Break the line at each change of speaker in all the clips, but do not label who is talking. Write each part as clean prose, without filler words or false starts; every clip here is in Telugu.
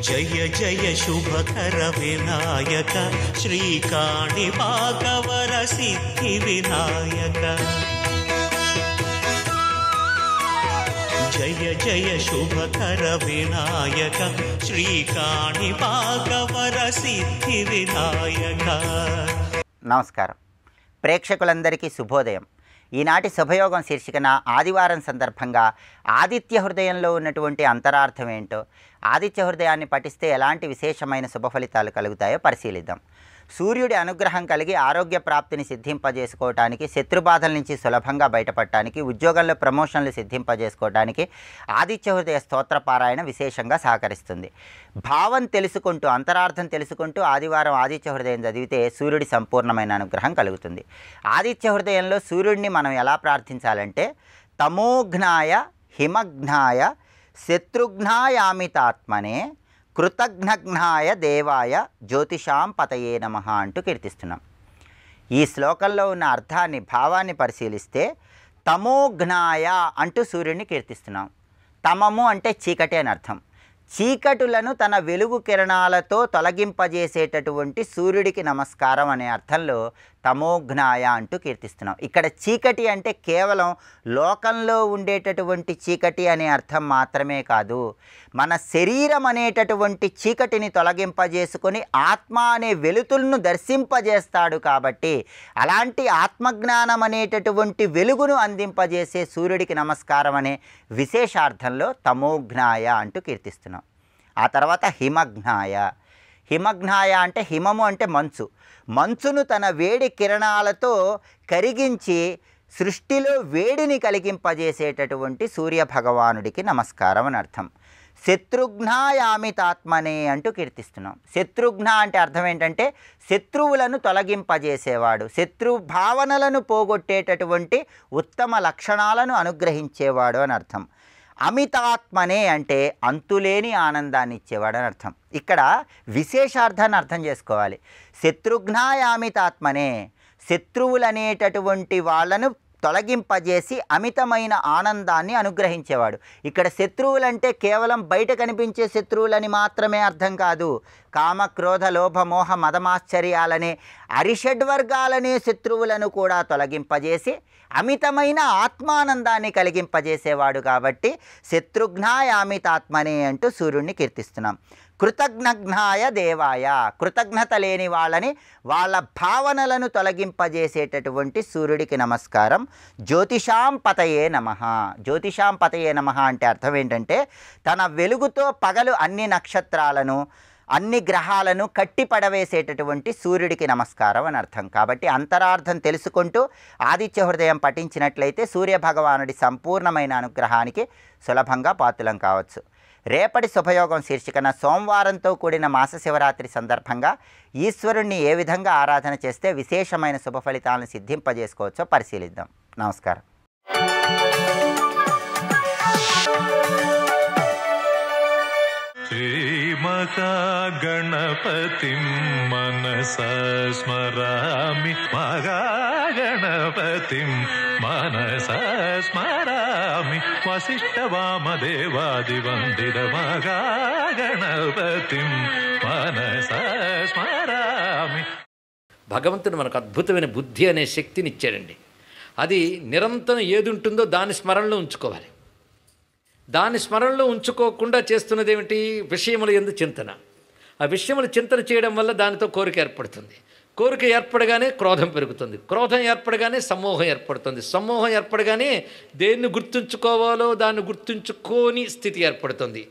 జయ జయ శుభకర వినాయక శ్రీకాణిపాకవర సిద్ధి వినాయక జయ జయ శుభకర వినాయక శ్రీకాణిపాకవర సిద్ధి వినాయక.
నమస్కారం ప్రేక్షకులందరికీ శుభోదయం. ఈనాటి శుభయోగం శీర్షికన ఆదివారం సందర్భంగా ఆదిత్య హృదయంలో ఉన్నటువంటి అంతరార్థం ఏంటో, ఆదిత్య హృదయాన్ని పఠిస్తే ఎలాంటి విశేషమైన శుభ ఫలితాలు కలుగుతాయో పరిశీలిద్దాం. సూర్యుడి అనుగ్రహం కలిగి ఆరోగ్య ప్రాప్తిని సిద్ధింపజేసుకోవటానికి, శత్రుబాధల నుంచి సులభంగా బయటపడటానికి, ఉద్యోగంలో ప్రమోషన్లు సిద్ధింపజేసుకోవడానికి ఆదిత్య హృదయ స్తోత్ర పారాయణ విశేషంగా సహకరిస్తుంది. భావం తెలుసుకుంటూ, అంతరార్థం తెలుసుకుంటూ ఆదివారం ఆదిత్య హృదయం చదివితే సూర్యుడి సంపూర్ణమైన అనుగ్రహం కలుగుతుంది. ఆదిత్య హృదయంలో సూర్యుడిని మనం ఎలా ప్రార్థించాలంటే, తమోఘ్నాయ హిమఘ్నాయ శత్రుఘ్నాయామితాత్మనే కృతఘ్నఘ్నాయ దేవాయ జ్యోతిషాం పతయే నమః అంటూ కీర్తిస్తున్నాం. ఈ శ్లోకంలో ఉన్న అర్థాన్ని, భావాన్ని పరిశీలిస్తే తమోఘ్నాయ అంటూ సూర్యుడిని కీర్తిస్తున్నాం. తమము అంటే చీకటి అని అర్థం. చీకటులను తన వెలుగు కిరణాలతో తొలగింపజేసేటటువంటి సూర్యుడికి నమస్కారం అనే అర్థంలో తమోఘ్నాయ అంటూ కీర్తిస్తున్నాం. ఇక్కడ చీకటి అంటే కేవలం లోకంలో ఉండేటటువంటి చీకటి అనే అర్థం మాత్రమే కాదు, మన శరీరం అనేటటువంటి చీకటిని తొలగింపజేసుకొని ఆత్మ అనే వెలుతులను దర్శింపజేస్తాడు. కాబట్టి అలాంటి ఆత్మజ్ఞానం అనేటటువంటి వెలుగును అందింపజేసే సూర్యుడికి నమస్కారం అనే విశేషార్థంలో తమోఘ్నాయ అంటూ కీర్తిస్తున్నాం. ఆ తర్వాత హిమఘ్నాయ. హిమఘ్నాయ అంటే హిమము అంటే మంచు. మంచును తన వేడి కిరణాలతో కరిగించి సృష్టిలో వేడిని కలిగింపజేసేటటువంటి సూర్యభగవానుడికి నమస్కారం అని అర్థం. శత్రుఘ్నాయామితాత్మనే అంటూ కీర్తిస్తున్నాం. శత్రుఘ్న అంటే అర్థం ఏంటంటే శత్రువులను తొలగింపజేసేవాడు, శత్రు భావనలను పోగొట్టేటటువంటి ఉత్తమ లక్షణాలను అనుగ్రహించేవాడు అని అర్థం. అమితాత్మనే అంటే అంతులేని ఆనందాన్ని ఇచ్చేవాడు అని అర్థం. ఇక్కడ విశేషార్థాన్ని అర్థం చేసుకోవాలి. శత్రుఘ్నాయామితాత్మనే, శత్రువులనేటటువంటి వాళ్ళను తొలగింపజేసి అమితమైన ఆనందాన్ని అనుగ్రహించేవాడు. ఇక్కడ శత్రువులంటే కేవలం బయట కనిపించే శత్రువులని మాత్రమే అర్థం కాదు. కామ క్రోధ లోభ మోహ మదమాశ్చర్యాలనే అరిషడ్వర్గాలనే శత్రువులను కూడా తొలగింపజేసి అమితమైన ఆత్మానందాన్ని కలిగింపజేసేవాడు. కాబట్టి శత్రుఘ్నాయామితాత్మనే అంటూ సూర్యుడిని కీర్తిస్తున్నాం. కృతజ్ఞఘ్నాయ దేవాయ, కృతజ్ఞత లేని వాళ్ళని, వాళ్ళ భావనలను తొలగింపజేసేటటువంటి సూర్యుడికి నమస్కారం. జ్యోతిషాం పతయే నమః. జ్యోతిషాం పతయే నమః అంటే అర్థం ఏంటంటే తన వెలుగుతో పగలు అన్ని నక్షత్రాలను, అన్ని గ్రహాలను కట్టి పడవేసేటటువంటి సూర్యుడికి నమస్కారం అని అర్థం. కాబట్టి అంతరార్థం తెలుసుకుంటూ ఆదిత్య హృదయం పఠించినట్లయితే సూర్యభగవానుడి సంపూర్ణమైన అనుగ్రహానికి సులభంగా పాత్రులం కావచ్చు. రేపటి శుభయోగం శీర్షికన సోమవారంతో కూడిన మాస శివరాత్రి సందర్భంగా ఈశ్వరుణ్ణి ఏ విధంగా ఆరాధన చేస్తే విశేషమైన శుభ ఫలితాలను సిద్ధింపజేసుకోవచ్చో పరిశీలిద్దాం. నమస్కారం.
గణపతిం మనసా స్మరామి, మహాగణపతిం మనసా స్మరామి, వసిష్ఠవామదేవాదివందిత మహాగణపతిం మనసా స్మరామి.
భగవంతుడు మనకు అద్భుతమైన బుద్ధి అనే శక్తిని ఇచ్చాడండి. అది నిరంతరం ఏది ఉంటుందో దాని స్మరణలో ఉంచుకోవాలి. దాని స్మరణలో ఉంచుకోకుండా చేస్తున్నది ఏమిటి? విషయముల యందు చింతన. ఆ విషయముల చింతన చేయడం వల్ల దానితో కోరిక ఏర్పడుతుంది. కోరిక ఏర్పడగానే క్రోధం పెరుగుతుంది. క్రోధం ఏర్పడగానే సమ్మోహం ఏర్పడుతుంది. సమ్మోహం ఏర్పడగానే దేన్ని గుర్తుంచుకోవాలో దాన్ని గుర్తుంచుకోని స్థితి ఏర్పడుతుంది.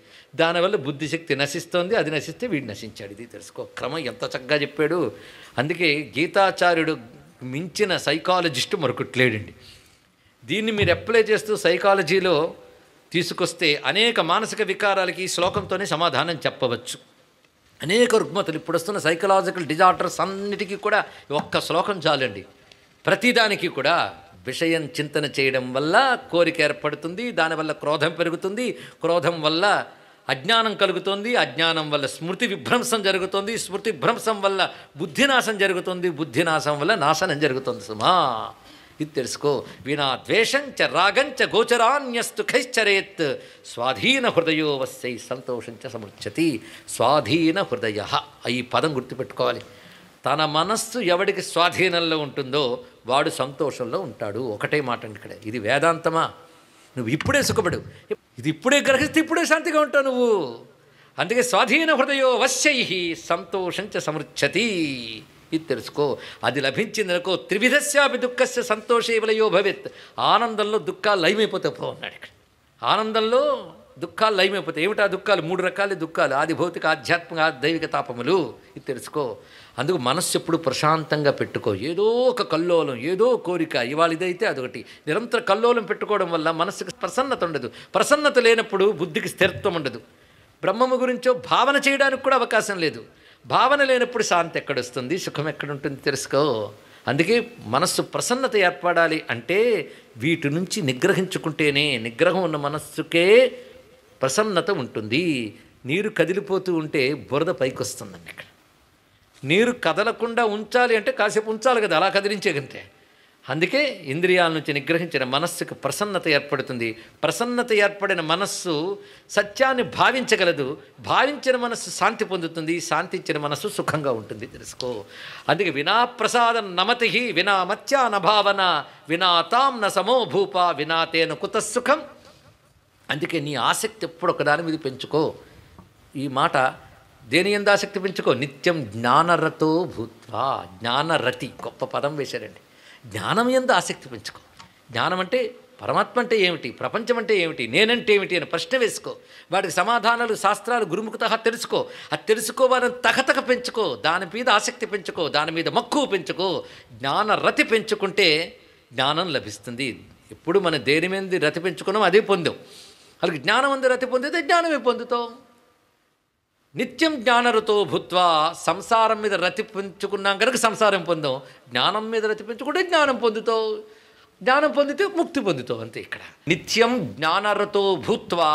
దానివల్ల బుద్ధిశక్తి నశిస్తుంది. అది నశిస్తే వీడు నశించాడు. ఇది తెలుసుకో. క్రమం ఎంత చక్కగా చెప్పాడు. అందుకే గీతాచార్యుడు మించిన సైకాలజిస్టు మరొకటి లేడండి. దీన్ని మీరు అప్లై చేస్తూ సైకాలజీలో తీసుకొస్తే అనేక మానసిక వికారాలకి ఈ శ్లోకంతోనే సమాధానం చెప్పవచ్చు. అనేక రుగ్మతలు, ఇప్పుడు వస్తున్న సైకలాజికల్ డిజార్డర్స్ అన్నిటికీ కూడా ఒక్క శ్లోకం చాలండి. ప్రతిదానికి కూడా విషయం చింతన చేయడం వల్ల కోరిక ఏర్పడుతుంది. దానివల్ల క్రోధం పెరుగుతుంది. క్రోధం వల్ల అజ్ఞానం కలుగుతుంది. అజ్ఞానం వల్ల స్మృతి విభ్రంశం జరుగుతుంది. స్మృతి భ్రంశం వల్ల బుద్ధినాశం జరుగుతుంది. బుద్ధినాశం వల్ల నాశనం జరుగుతుంది. సుమా ఇది తెలుసుకో. వినా ద్వేషంచ రాగంచ గోచరాన్యస్తు ఖైశ్చరేత్ స్వాధీన హృదయో వస్యై సంతోషంచ సమృచ్చతి. స్వాధీన హృదయ, ఈ పదం గుర్తుపెట్టుకోవాలి. తన మనస్సు ఎవడికి స్వాధీనంలో ఉంటుందో వాడు సంతోషంలో ఉంటాడు. ఒకటే మాట అండి ఇక్కడ. ఇది వేదాంతమా? నువ్వు ఇప్పుడే సుఖపడు, ఇది ఇప్పుడే గ్రహిస్తే ఇప్పుడే శాంతిగా ఉంటావు నువ్వు. అందుకే స్వాధీన హృదయో వశ్యై సంతోషంచ సమృచ్చతి. ఇది తెలుసుకో. అది లభించిందనుకో త్రివిధస్యాపి దుఃఖస్య సంతోషే విలయో భవేత్. ఆనందంలో దుఃఖాలు లయమైపోతాయి పో అన్నాడు ఇక్కడ. ఆనందంలో దుఃఖాలు లయమైపోతాయి. ఏమిటా దుఃఖాలు? 3 రకాల దుఃఖాలు: ఆది భౌతిక, ఆధ్యాత్మిక, దైవిక తాపములు. ఇది తెలుసుకో. అందుకు మనస్సు ఎప్పుడు ప్రశాంతంగా పెట్టుకో. ఏదో ఒక కల్లోలం, ఏదో కోరిక, ఇవాళ ఇదైతే అదొకటి, నిరంతర కల్లోలం పెట్టుకోవడం వల్ల మనస్సుకి ప్రసన్నత ఉండదు. ప్రసన్నత లేనప్పుడు బుద్ధికి స్థిరత్వం ఉండదు. బ్రహ్మము గురించో భావన చేయడానికి కూడా అవకాశం లేదు. భావన లేనప్పుడు శాంతి ఎక్కడొస్తుంది, సుఖం ఎక్కడుంటుంది తెలుసుకో. అందుకే మనస్సు ప్రసన్నత ఏర్పడాలి అంటే వీటి నుంచి నిగ్రహించుకుంటేనే, నిగ్రహం ఉన్న మనస్సుకే ప్రసన్నత ఉంటుంది. నీరు కదిలిపోతూ ఉంటే బురద పైకి వస్తుందండి. ఇక్కడ నీరు కదలకుండా ఉంచాలి అంటే కాసేపు ఉంచాలి కదా, అలా కదిలించేకంటే. అందుకే ఇంద్రియాల నుంచి నిగ్రహించిన మనస్సుకు ప్రసన్నత ఏర్పడుతుంది. ప్రసన్నత ఏర్పడిన మనస్సు సత్యాన్ని భావించగలదు. భావించిన మనస్సు శాంతి పొందుతుంది. శాంతించిన మనస్సు సుఖంగా ఉంటుంది తెలుసుకో. అందుకే వినా ప్రసాదం నమతి, వినా మత్యా నభావన, వినా తాం న సమో భూప, వినా తేన కుతసుఖం. అందుకే నీ ఆసక్తి ఎప్పుడు ఒకదాని మీద పెంచుకో. ఈ మాట దేని ఎందు ఆసక్తి పెంచుకో? నిత్యం జ్ఞానరతో భూత్వా. జ్ఞానరతి, గొప్ప పదం వేశారండి. జ్ఞానం ఎందు ఆసక్తి పెంచుకో. జ్ఞానం అంటే పరమాత్మ అంటే ఏమిటి, ప్రపంచం అంటే ఏమిటి, నేనంటే ఏమిటి అని ప్రశ్న వేసుకో. వాటికి సమాధానాలు శాస్త్రాలు గురుముఖత తెలుసుకో. అది తెలుసుకోవాలని తహతక పెంచుకో. దాని మీద ఆసక్తి పెంచుకో. దాని మీద మక్కువ పెంచుకో. జ్ఞానరతి పెంచుకుంటే జ్ఞానం లభిస్తుంది. ఎప్పుడు మనం దేని మీద రతి పెంచుకున్నాం అదే పొందాం. అలాగే జ్ఞానం అందు రతి పొందితే జ్ఞానమే పొందుతాం. నిత్యం జ్ఞానరతో భూత్వా. సంసారం మీద రతి పెంచుకున్నాం కనుక సంసారం పొందాం. జ్ఞానం మీద రతి పెంచుకుంటే జ్ఞానం పొందుతావు. జ్ఞానం పొందితే ముక్తి పొందుతావు. అంతే ఇక్కడ. నిత్యం జ్ఞానరతో భూత్వా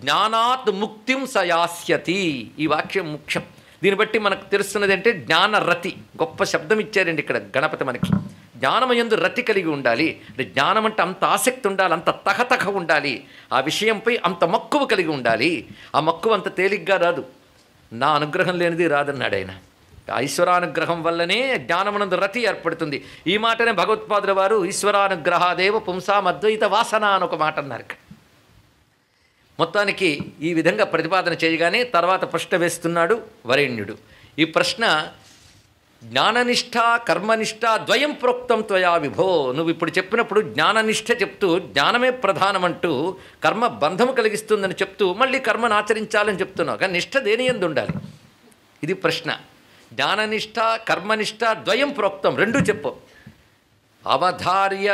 జ్ఞానాత్ ముక్తిం సయాస్యతి. ఈ వాక్యం ముఖ్యం. దీన్ని బట్టి మనకు తెలుస్తున్నది అంటే జ్ఞానరతి. గొప్ప శబ్దం ఇచ్చారండి ఇక్కడ గణపతి మనకి. జ్ఞానమయందు రతి కలిగి ఉండాలి. అంటే జ్ఞానం అంటే అంత ఆసక్తి ఉండాలి, అంత తహతహ ఉండాలి, ఆ విషయంపై అంత మక్కువ కలిగి ఉండాలి. ఆ మక్కువ అంత తేలిగ్గా రాదు. నా అనుగ్రహం లేనిది రాదన్నాడు ఆయన. ఈశ్వరానుగ్రహం వల్లనే జ్ఞానమునందు రతి ఏర్పడుతుంది. ఈ మాటనే భగవత్పాదుల వారు ఈశ్వరానుగ్రహాదేవ పుంసాం అద్వైత వాసన అని ఒక మాట అన్నారు. మొత్తానికి ఈ విధంగా ప్రతిపాదన చేయగానే తర్వాత ప్రశ్న వేస్తున్నాడు వరేణ్యుడు. ఈ ప్రశ్న జ్ఞాననిష్ట కర్మనిష్ట ద్వయం ప్రోక్తం త్వయా విభో. నువ్వు ఇప్పుడు చెప్పినప్పుడు జ్ఞాననిష్ట చెప్తూ జ్ఞానమే ప్రధానమంటూ కర్మ బంధము కలిగిస్తుందని చెప్తూ మళ్ళీ కర్మను ఆచరించాలని చెప్తున్నావు. కానీ నిష్ట దేని యందు ఉండాలి? ఇది ప్రశ్న. జ్ఞాననిష్ట కర్మనిష్ట ద్వయం ప్రోక్తం, రెండు చెప్పు. అవధార్య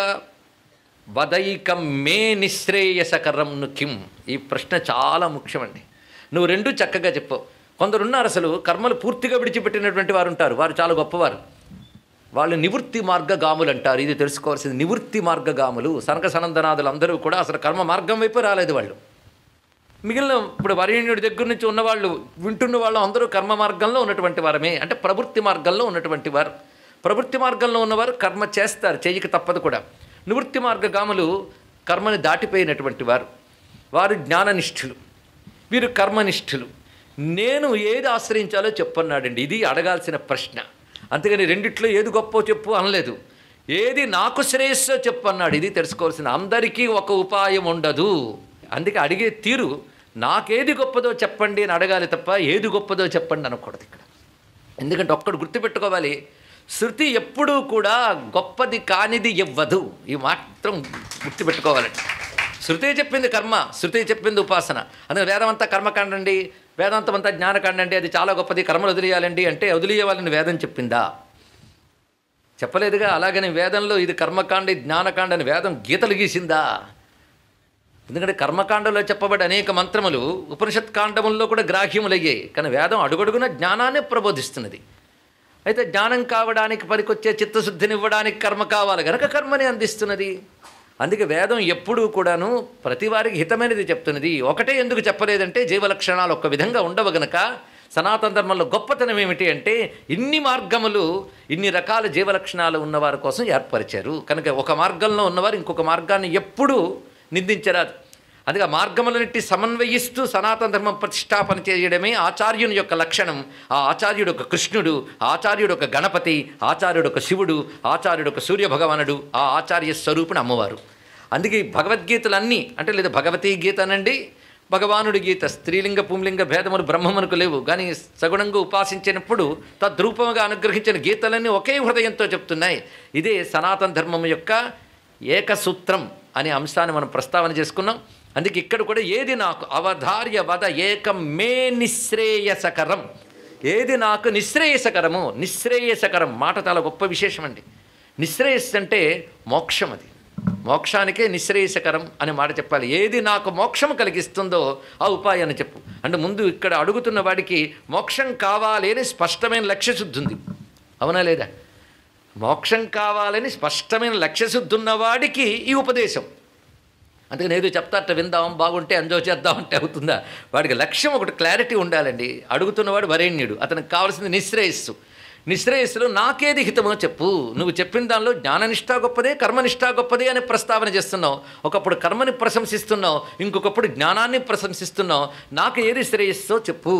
వదైకం మే నిశ్రేయసకరం ను కిం. ఈ ప్రశ్న చాలా ముఖ్యమండి. నువ్వు రెండు చక్కగా చెప్పు. కొందరున్నారు అసలు కర్మలు పూర్తిగా విడిచిపెట్టినటువంటి వారు ఉంటారు. వారు చాలా గొప్పవారు. వాళ్ళు నివృత్తి మార్గగాములు అంటారు. ఇది తెలుసుకోవాల్సింది. నివృత్తి మార్గగాములు సనక సనందనాదులు అందరూ కూడా అసలు కర్మ మార్గం వైపు రాలేదు వాళ్ళు. మిగిలిన ఇప్పుడు వరేణ్యుడి దగ్గర నుంచి ఉన్నవాళ్ళు వింటున్న వాళ్ళు అందరూ కర్మ మార్గంలో ఉన్నటువంటి వారమే. అంటే ప్రవృత్తి మార్గంలో ఉన్నటువంటి వారు. ప్రవృత్తి మార్గంలో ఉన్నవారు కర్మ చేస్తారు, చేయక తప్పదు కూడా. నివృత్తి మార్గగాములు కర్మని దాటిపోయినటువంటి వారు. వారు జ్ఞాననిష్ఠులు, వీరు కర్మనిష్ఠులు. నేను ఏది ఆశ్రయించాలో చెప్పన్నాడండి. ఇది అడగాల్సిన ప్రశ్న. అంతేగాని రెండిట్లో ఏది గొప్పో చెప్పు అనలేదు. ఏది నాకు శ్రేయస్సో చెప్పన్నాడు. ఇది తెలుసుకోవాల్సిన. అందరికీ ఒక ఉపాయం ఉండదు. అందుకే అడిగే తీరు నాకేది గొప్పదో చెప్పండి అని అడగాలి తప్ప ఏది గొప్పదో చెప్పండి అనకూడదు ఇక్కడ. ఎందుకంటే ఒక్కడు గుర్తుపెట్టుకోవాలి, శృతి ఎప్పుడూ కూడా గొప్పది కానిది ఇవ్వదు. ఈ మాత్రం గుర్తుపెట్టుకోవాలండి. శృతి చెప్పింది కర్మ, శృతి చెప్పింది ఉపాసన. అందుకే వేదమంతా కర్మకాండండి, వేదాంతం అంతా జ్ఞానకాండండి, అది చాలా గొప్పది, కర్మలు వదిలేయాలండి అంటే వదిలేయాలని వేదం చెప్పిందా? చెప్పలేదుగా. అలాగని వేదంలో ఇది కర్మకాండ జ్ఞానకాండ అని వేదం గీతలు గీసిందా? ఎందుకంటే కర్మకాండలో చెప్పబడి అనేక మంత్రములు ఉపనిషత్ కాండముల్లో కూడా గ్రాహ్యములయ్యాయి. కానీ వేదం అడుగడుగున జ్ఞానాన్ని ప్రబోధిస్తున్నది. అయితే జ్ఞానం కావడానికి పనికొచ్చే చిత్తశుద్ధిని ఇవ్వడానికి కర్మ కావాలి కనుక కర్మని అందిస్తున్నది. అందుకే వేదం ఎప్పుడూ కూడాను ప్రతి వారికి హితమైనది చెప్తున్నది. ఒకటే ఎందుకు చెప్పలేదంటే జీవలక్షణాలు ఒక్క విధంగా ఉండవు గనక సనాతన ధర్మంలో గొప్పతనం ఏమిటి అంటే ఇన్ని మార్గములు ఇన్ని రకాల జీవలక్షణాలు ఉన్నవారి కోసం ఏర్పరిచారు కనుక ఒక మార్గంలో ఉన్నవారు ఇంకొక మార్గాన్ని ఎప్పుడూ నిందించరాదు. అందుకే మార్గములన్నిటి సమన్వయిస్తూ సనాతన ధర్మం ప్రతిష్టాపన చేయడమే ఆచార్యుని యొక్క లక్షణం. ఆ ఆచార్యుడు ఒక కృష్ణుడు, ఆచార్యుడు ఒక గణపతి, ఆచార్యుడు ఒక శివుడు, ఆచార్యుడు ఒక సూర్యభగవానుడు, ఆ ఆచార్య స్వరూపుని అమ్మవారు. అందుకే భగవద్గీతలన్నీ అంటే లేదా భగవతీ గీత అనండి, భగవానుడి గీత, స్త్రీలింగ పుంలింగ భేదములు బ్రహ్మమునకు లేవు, కానీ సగుణంగా ఉపాసించినప్పుడు తద్రూపముగా అనుగ్రహించిన గీతలన్నీ ఒకే హృదయంతో చెప్తున్నాయి. ఇదే సనాతన ధర్మం యొక్క ఏకసూత్రం అనే అంశాన్ని మనం ప్రస్తావన చేసుకున్నాం. అందుకే ఇక్కడ కూడా ఏది నాకు అవధార్య వద ఏకం మే నిశ్రేయసకరం, ఏది నాకు నిశ్రేయసకరము. నిశ్రేయసకరం మాట చాలా గొప్ప విశేషం అండి. నిశ్రేయస్ అంటే మోక్షం, అది మోక్షానికే నిశ్రేయసకరం అనే మాట చెప్పాలి. ఏది నాకు మోక్షం కలిగిస్తుందో ఆ ఉపాయాన్ని చెప్పు అంటే ముందు ఇక్కడ అడుగుతున్న వాడికి మోక్షం కావాలి అని స్పష్టమైన లక్ష్యశుద్ధి ఉంది, అవునా లేదా? మోక్షం కావాలని స్పష్టమైన లక్ష్యశుద్ధి ఉన్నవాడికి ఈ ఉపదేశం. అందుకని ఏదో చెప్తారట విందాం, బాగుంటే ఎంజాయ్ చేద్దాం అంటే అవుతుందా? వాడికి లక్ష్యం ఒకటి క్లారిటీ ఉండాలండి. అడుగుతున్నవాడు వరేణ్యుడు, అతనికి కావాల్సింది నిశ్రేయస్సు. నిశ్రేయస్సులో నాకేది హితమో చెప్పు. నువ్వు చెప్పిన దానిలో జ్ఞాననిష్టా గొప్పదే, కర్మనిష్టా గొప్పదే అని ప్రస్తావన చేస్తున్నావు. ఒకప్పుడు కర్మని ప్రశంసిస్తున్నావు, ఇంకొకప్పుడు జ్ఞానాన్ని ప్రశంసిస్తున్నావు. నాకు ఏది శ్రేయస్సో చెప్పు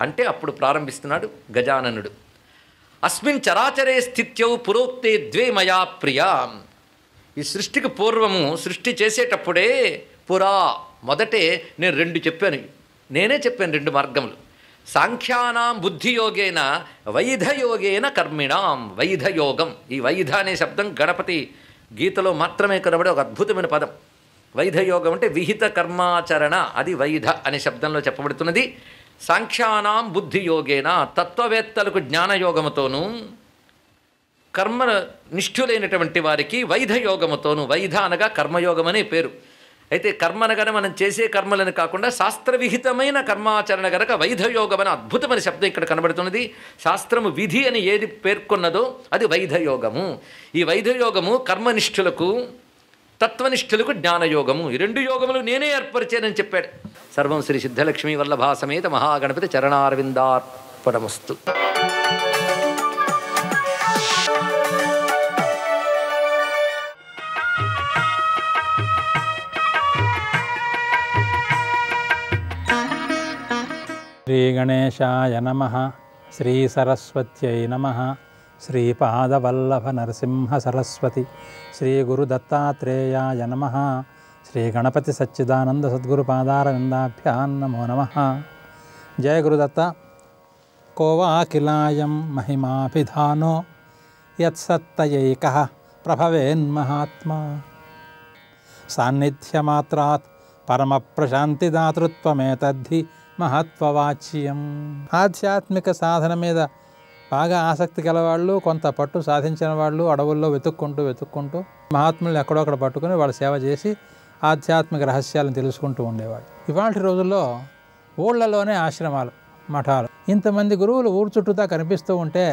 అంటే అప్పుడు ప్రారంభిస్తున్నాడు గజాననుడు. అస్మిన్ చరాచరే స్థిత్యౌ పురోక్తే ద్వే మయా ప్రియా. ఈ సృష్టికి పూర్వము సృష్టి చేసేటప్పుడే పురా మొదటే నేను రెండు చెప్పాను, నేనే చెప్పాను రెండు మార్గములు. సాంఖ్యానాం బుద్ధియోగేన వైధయోగేన కర్మిణాం. వైధయోగం, ఈ వైధ అనే శబ్దం గణపతి గీతలో మాత్రమే కనబడే ఒక అద్భుతమైన పదం. వైధయోగం అంటే విహిత కర్మాచరణ, అది వైధ అనే శబ్దంలో చెప్పబడుతున్నది. సాంఖ్యానాం బుద్ధియోగేన, తత్వవేత్తలకు జ్ఞానయోగముతోనూ కర్మ నిష్ఠులైనటువంటి వారికి వైధయోగముతోనూ. వైధ అనగా కర్మయోగమనే పేరు. అయితే కర్మ అనగానే మనం చేసే కర్మలను కాకుండా శాస్త్రవిహితమైన కర్మాచరణ గనక వైధయోగం అనే అద్భుతమైన శబ్దం ఇక్కడ కనబడుతున్నది. శాస్త్రము విధి అని ఏది పేర్కొన్నదో అది వైధయోగము. ఈ వైధయోగము కర్మనిష్ఠులకు, తత్వనిష్ఠులకు జ్ఞానయోగము, ఈ రెండు యోగములు నేనే ఏర్పరిచానని చెప్పాడు. సర్వం శ్రీ సిద్ధలక్ష్మీ వల్లభా సమేత మహాగణపతి చరణారవిందార్పణమస్తు.
శ్రీగణేశాయ నమః. శ్రీసరస్వత్యై నమః. శ్రీపాదవల్లభనరసింహసరస్వతి శ్రీగురుదత్తాత్రేయాయ నమః. శ్రీగణపతి సచ్చిదానంద సద్గురుపాదారవిందాభ్యాం నమో నమః. జయ గురుదత్త. కోవాకిలాయం మహిమాభిధానో యత్సత్తయైకః ప్రభవేన్మహాత్మా. సాన్నిధ్యమాత్రాత్ పరమప్రశాంతిదాతృత్వమేతద్ధి మహత్వవాచ్యం. ఆధ్యాత్మిక సాధన మీద బాగా ఆసక్తి గలవాళ్ళు, కొంత పట్టు సాధించిన వాళ్ళు అడవుల్లో వెతుక్కుంటూ మహాత్ములను ఎక్కడొక్కడ పట్టుకుని వాళ్ళు సేవ చేసి ఆధ్యాత్మిక రహస్యాలను తెలుసుకుంటూ ఉండేవాళ్ళు. ఇవాళ రోజుల్లో ఊళ్ళలోనే ఆశ్రమాలు, మఠాలు, ఇంతమంది గురువులు ఊరు చుట్టూతా కనిపిస్తూ ఉంటే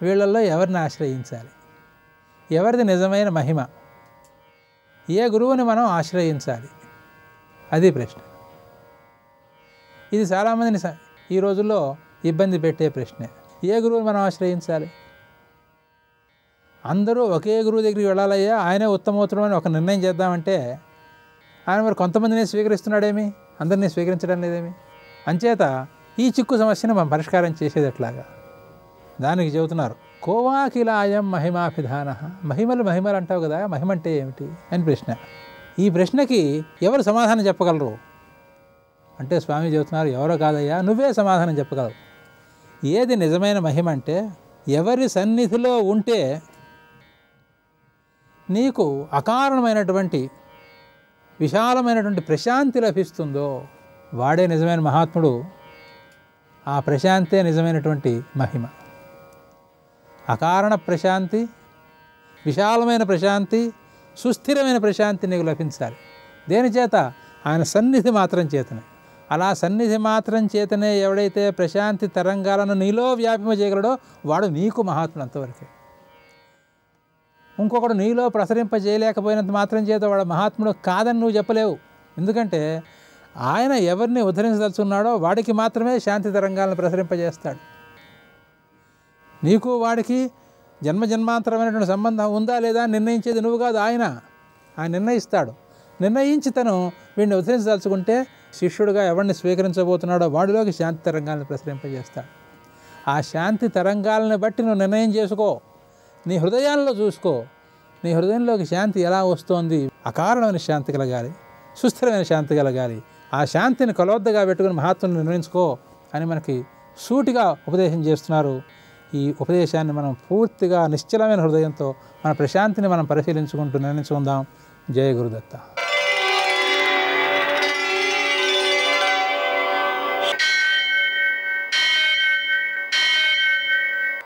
వీళ్ళల్లో ఎవరిని ఆశ్రయించాలి? ఎవరిది నిజమైన మహిమ? ఏ గురువుని మనం ఆశ్రయించాలి? అది ప్రశ్న. ఇది చాలామందిని ఈ రోజుల్లో ఇబ్బంది పెట్టే ప్రశ్నే. ఏ గురువుని మనం ఆశ్రయించాలి? అందరూ ఒకే గురువు దగ్గరికి వెళ్ళాలయ్యా, ఆయనే ఉత్తమోత్తరం అని ఒక నిర్ణయం చేద్దామంటే ఆయన మరి కొంతమందిని స్వీకరిస్తున్నాడేమి, అందరినీ స్వీకరించడం లేదేమి? అంచేత ఈ చిక్కు సమస్యను మనం పరిష్కారం చేసేది ఎట్లాగా? దానికి చెబుతున్నారు కోవాకిలాయం మహిమాభిధాన. మహిమలు అంటావు కదా, మహిమ అంటే ఏమిటి అని ప్రశ్న. ఈ ప్రశ్నకి ఎవరు సమాధానం చెప్పగలరు అంటే స్వామి చెబుతున్నారు, ఎవరో కాదయ్యా, నువ్వే సమాధానం చెప్పగలవు. ఏది నిజమైన మహిమ అంటే ఎవరి సన్నిధిలో ఉంటే నీకు అకారణమైనటువంటి విశాలమైనటువంటి ప్రశాంతి లభిస్తుందో వాడే నిజమైన మహాత్ముడు. ఆ ప్రశాంతే నిజమైనటువంటి మహిమ. అకారణ ప్రశాంతి, విశాలమైన ప్రశాంతి, సుస్థిరమైన ప్రశాంతి నీకు లభించాలి. దేని చేత? ఆయన సన్నిధి మాత్రం చేతనే. అలా సన్నిధి మాత్రం చేతనే ఎవడైతే ప్రశాంతి తరంగాలను నీలో వ్యాపింపజేయగలడో వాడు నీకు మహాత్ముడు. అంతవరకే. ఇంకొకడు నీలో ప్రసరింపజేయలేకపోయినంత మాత్రం చేత వాడు మహాత్ముడు కాదని నువ్వు చెప్పలేవు. ఎందుకంటే ఆయన ఎవరిని ఉద్ధరించదలుచున్నాడో వాడికి మాత్రమే శాంతి తరంగాలను ప్రసరింపజేస్తాడు. నీకు వాడికి జన్మజన్మాంతరమైనటువంటి సంబంధం ఉందా లేదా నిర్ణయించేది నువ్వు కాదు, ఆయన నిర్ణయిస్తాడు. నిర్ణయించి తను వీడిని ఉద్ధరించదలుచుకుంటే శిష్యుడిగా ఎవరిని స్వీకరించబోతున్నాడో వాడిలోకి శాంతి తరంగాలను ప్రసరింపజేస్తాడు. ఆ శాంతి తరంగాలను బట్టి నువ్వు నిర్ణయం చేసుకో, నీ హృదయాల్లో చూసుకో. నీ హృదయంలోకి శాంతి ఎలా వస్తోంది? అకారణమైన శాంతి కలగాలి, సుస్థిరమైన శాంతి కలగాలి. ఆ శాంతిని కొలవద్దగా పెట్టుకుని మహాత్ముని నిర్ణయించుకో అని మనకి సూటిగా ఉపదేశం చేస్తున్నారు. ఈ ఉపదేశాన్ని మనం పూర్తిగా నిశ్చలమైన హృదయంతో మన ప్రశాంతిని మనం పరిశీలించుకుంటూ నిర్ణయించుకుందాం. జయ గురుదత్త.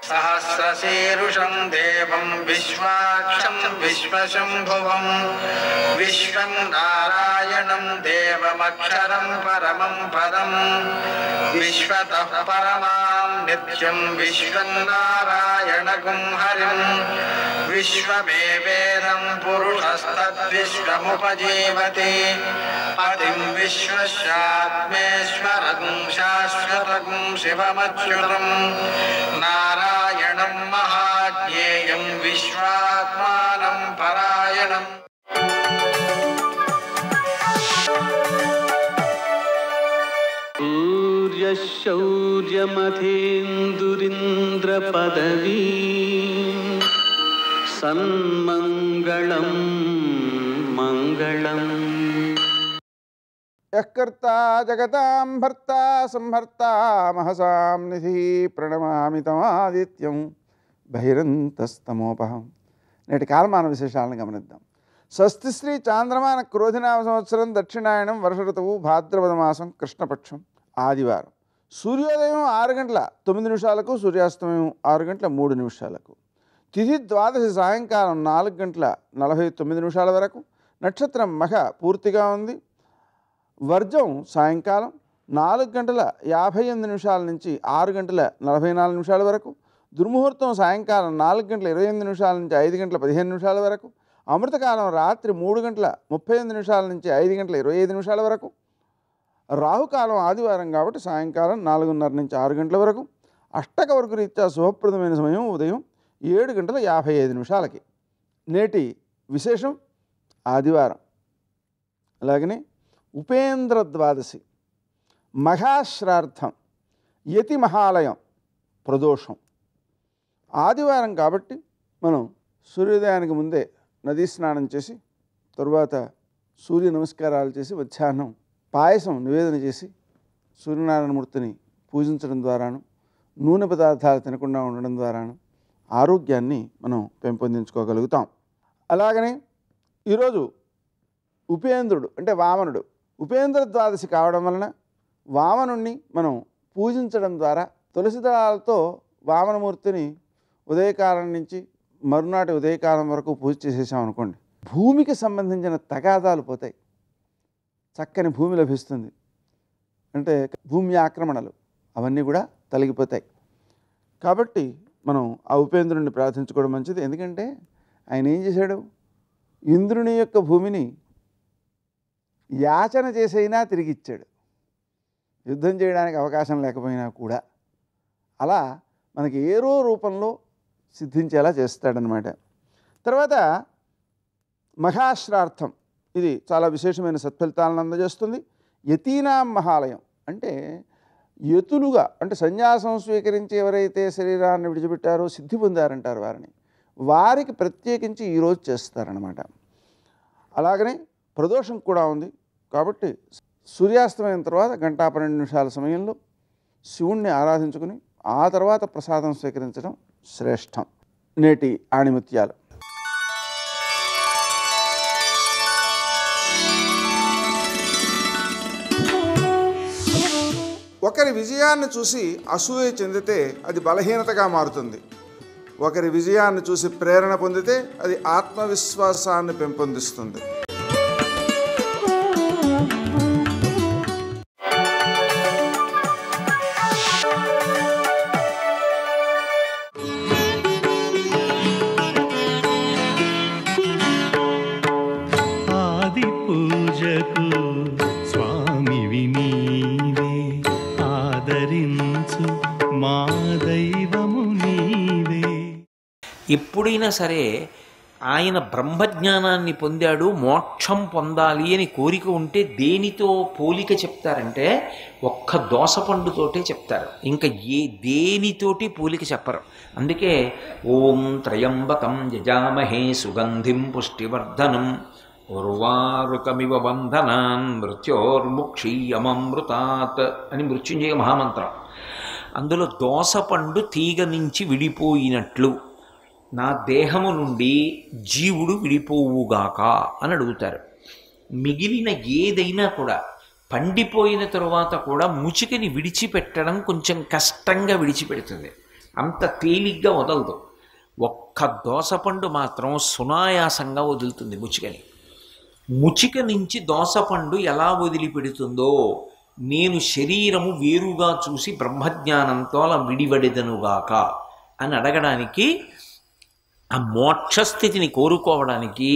సహస్రశీరుషం దేవం విశ్వాక్షం విశ్వశంభువం విశ్వం నారాయణం దేవమక్షరం పరమం పదం విశ్వతః పరమాం నిత్యం విశ్వం నారాయణగుం హరిం విశ్వమేవేదం పురుషస్తద్విశ్వముపజీవతి పతిం విశ్వస్యాత్మేశ్వరం శాశ్వతం శివమచ్యుతం నారాయణం మహాజ్ఞేయం విశ్వాత్మానం పరాయణం.
సూర్యశౌర్యమథేందురింద్రపదవీ సన్మంగళం మంగళం.
యఃకర్తా జగతాం భర్తా సంహర్తా మహసాం నిధి ప్రణమామి తమాదిత్యం బహిరంతస్తమోపహం. నేటి కాలమాన విశేషాలను గమనిద్దాం. స్వస్తి శ్రీ చాంద్రమాన క్రోధినామ సంవత్సరం దక్షిణాయనం వర్ష ఋతువు భాద్రపద మాసం కృష్ణపక్షం ఆదివారం. సూర్యోదయం 6:09, సూర్యాస్తమయం 6:03. తిథి ద్వాదశి సాయంకాలం 4:49 వరకు. నక్షత్రం మఖ పూర్తిగా ఉంది. వర్జం సాయంకాలం 4:58 నుంచి 6:44 వరకు. దుర్ముహూర్తం సాయంకాలం 4:28 నుంచి 5:15 వరకు. అమృతకాలం రాత్రి 3:38 నుంచి 5:25 వరకు. రాహుకాలం ఆదివారం కాబట్టి సాయంకాలం 4:30 నుంచి 6 గంటల వరకు. అష్టక వరకు రీత్యా శుభప్రదమైన సమయం ఉదయం 7:55. నేటి విశేషం ఆదివారం. అలాగనే ఉపేంద్ర ద్వాదశి, మహాశ్రార్థం, యతి మహాలయం, ప్రదోషం. ఆదివారం కాబట్టి మనం సూర్యోదయానికి ముందే నదీ స్నానం చేసి తరువాత సూర్య నమస్కారాలు చేసి మధ్యాహ్నం పాయసం నివేదన చేసి సూర్యనారాయణమూర్తిని పూజించడం ద్వారాను నూనె పదార్థాలు తినకుండా ఉండడం ద్వారాను ఆరోగ్యాన్ని మనం పెంపొందించుకోగలుగుతాం. అలాగనే ఈరోజు ఉపేంద్రుడు అంటే వామనుడు, ఉపేంద్ర ద్వాదశి కావడం వలన వామనుణ్ణి మనం పూజించడం ద్వారా తులసి దళాలతో వామనమూర్తిని ఉదయకాలం నుంచి మరునాటి ఉదయకాలం వరకు పూజ చేసేసామనుకోండి, భూమికి సంబంధించిన తగాదాలు పోతాయి, చక్కని భూమి లభిస్తుంది. అంటే భూమి ఆక్రమణలు అవన్నీ కూడా తొలగిపోతాయి. కాబట్టి మనం ఆ ఉపేంద్రుడిని ప్రార్థించుకోవడం మంచిది. ఎందుకంటే ఆయన ఏం చేశాడు, ఇంద్రుని యొక్క భూమిని యాచన చేసైనా తిరిగి ఇచ్చాడు, యుద్ధం చేయడానికి అవకాశం లేకపోయినా కూడా. అలా మనకి ఏరో రూపంలో సిద్ధించేలా చేస్తాడనమాట. తర్వాత మహాశ్రార్థం, ఇది చాలా విశేషమైన సత్ఫలితాలను అందజేస్తుంది. యతీనాం మహాలయం అంటే యతులుగా, అంటే సన్యాసం స్వీకరించి ఎవరైతే శరీరాన్ని విడిచిపెట్టారో సిద్ధి పొందారంటారు వారిని, వారికి ప్రత్యేకించి ఈరోజు చేస్తారనమాట. అలాగనే ప్రదోషం కూడా ఉంది కాబట్టి సూర్యాస్తమయం తర్వాత 1:12 సమయంలో శివుణ్ణి ఆరాధించుకుని ఆ తర్వాత ప్రసాదం స్వీకరించడం శ్రేష్టం. నేటి ఆణిముత్యాలు. ఒకరి విజయాన్ని చూసి అసూయ చెందితే అది బలహీనతగా మారుతుంది. ఒకరి విజయాన్ని చూసి ప్రేరణ పొందితే అది ఆత్మవిశ్వాసాన్ని పెంపొందిస్తుంది.
ఆది పూజకు స్వామి
ఎప్పుడైనా సరే ఆయన బ్రహ్మజ్ఞానాన్ని పొందాడు, మోక్షం పొందాలి అని కోరిక ఉంటే దేనితో పోలిక చెప్తారంటే ఒక్క దోసపండుతోటే చెప్తారు. ఇంకా దేనితోటి పోలిక చెప్పరు. అందుకే ఓం త్రయంబకం యజామహే సుగంధిం పుష్టివర్ధనం ఉర్వారుకమివ బంధనాన్ మృత్యోర్ముక్షీయమమృతాత్ అని మృత్యుంజయ మహామంత్రం. అందులో దోసపండు తీగ నుంచి విడిపోయినట్లు నా దేహము నుండి జీవుడు విడిపోవుగాక అని అడుగుతారు. మిగిలిన ఏదైనా కూడా పండిపోయిన తరువాత కూడా ముచికని విడిచిపెట్టడం కొంచెం కష్టంగా విడిచిపెడుతుంది, అంత తేలిగ్గా వదలదు. ఒక్క దోసపండు మాత్రం సునాయాసంగా వదులుతుంది ముచికని. ముచిక నుంచి దోసపండు ఎలా వదిలిపెడుతుందో నేను శరీరము వేరుగా చూసి బ్రహ్మజ్ఞానంతో అలా విడివడెదనుగాక అని అడగడానికి, ఆ మోక్షస్థితిని కోరుకోవడానికి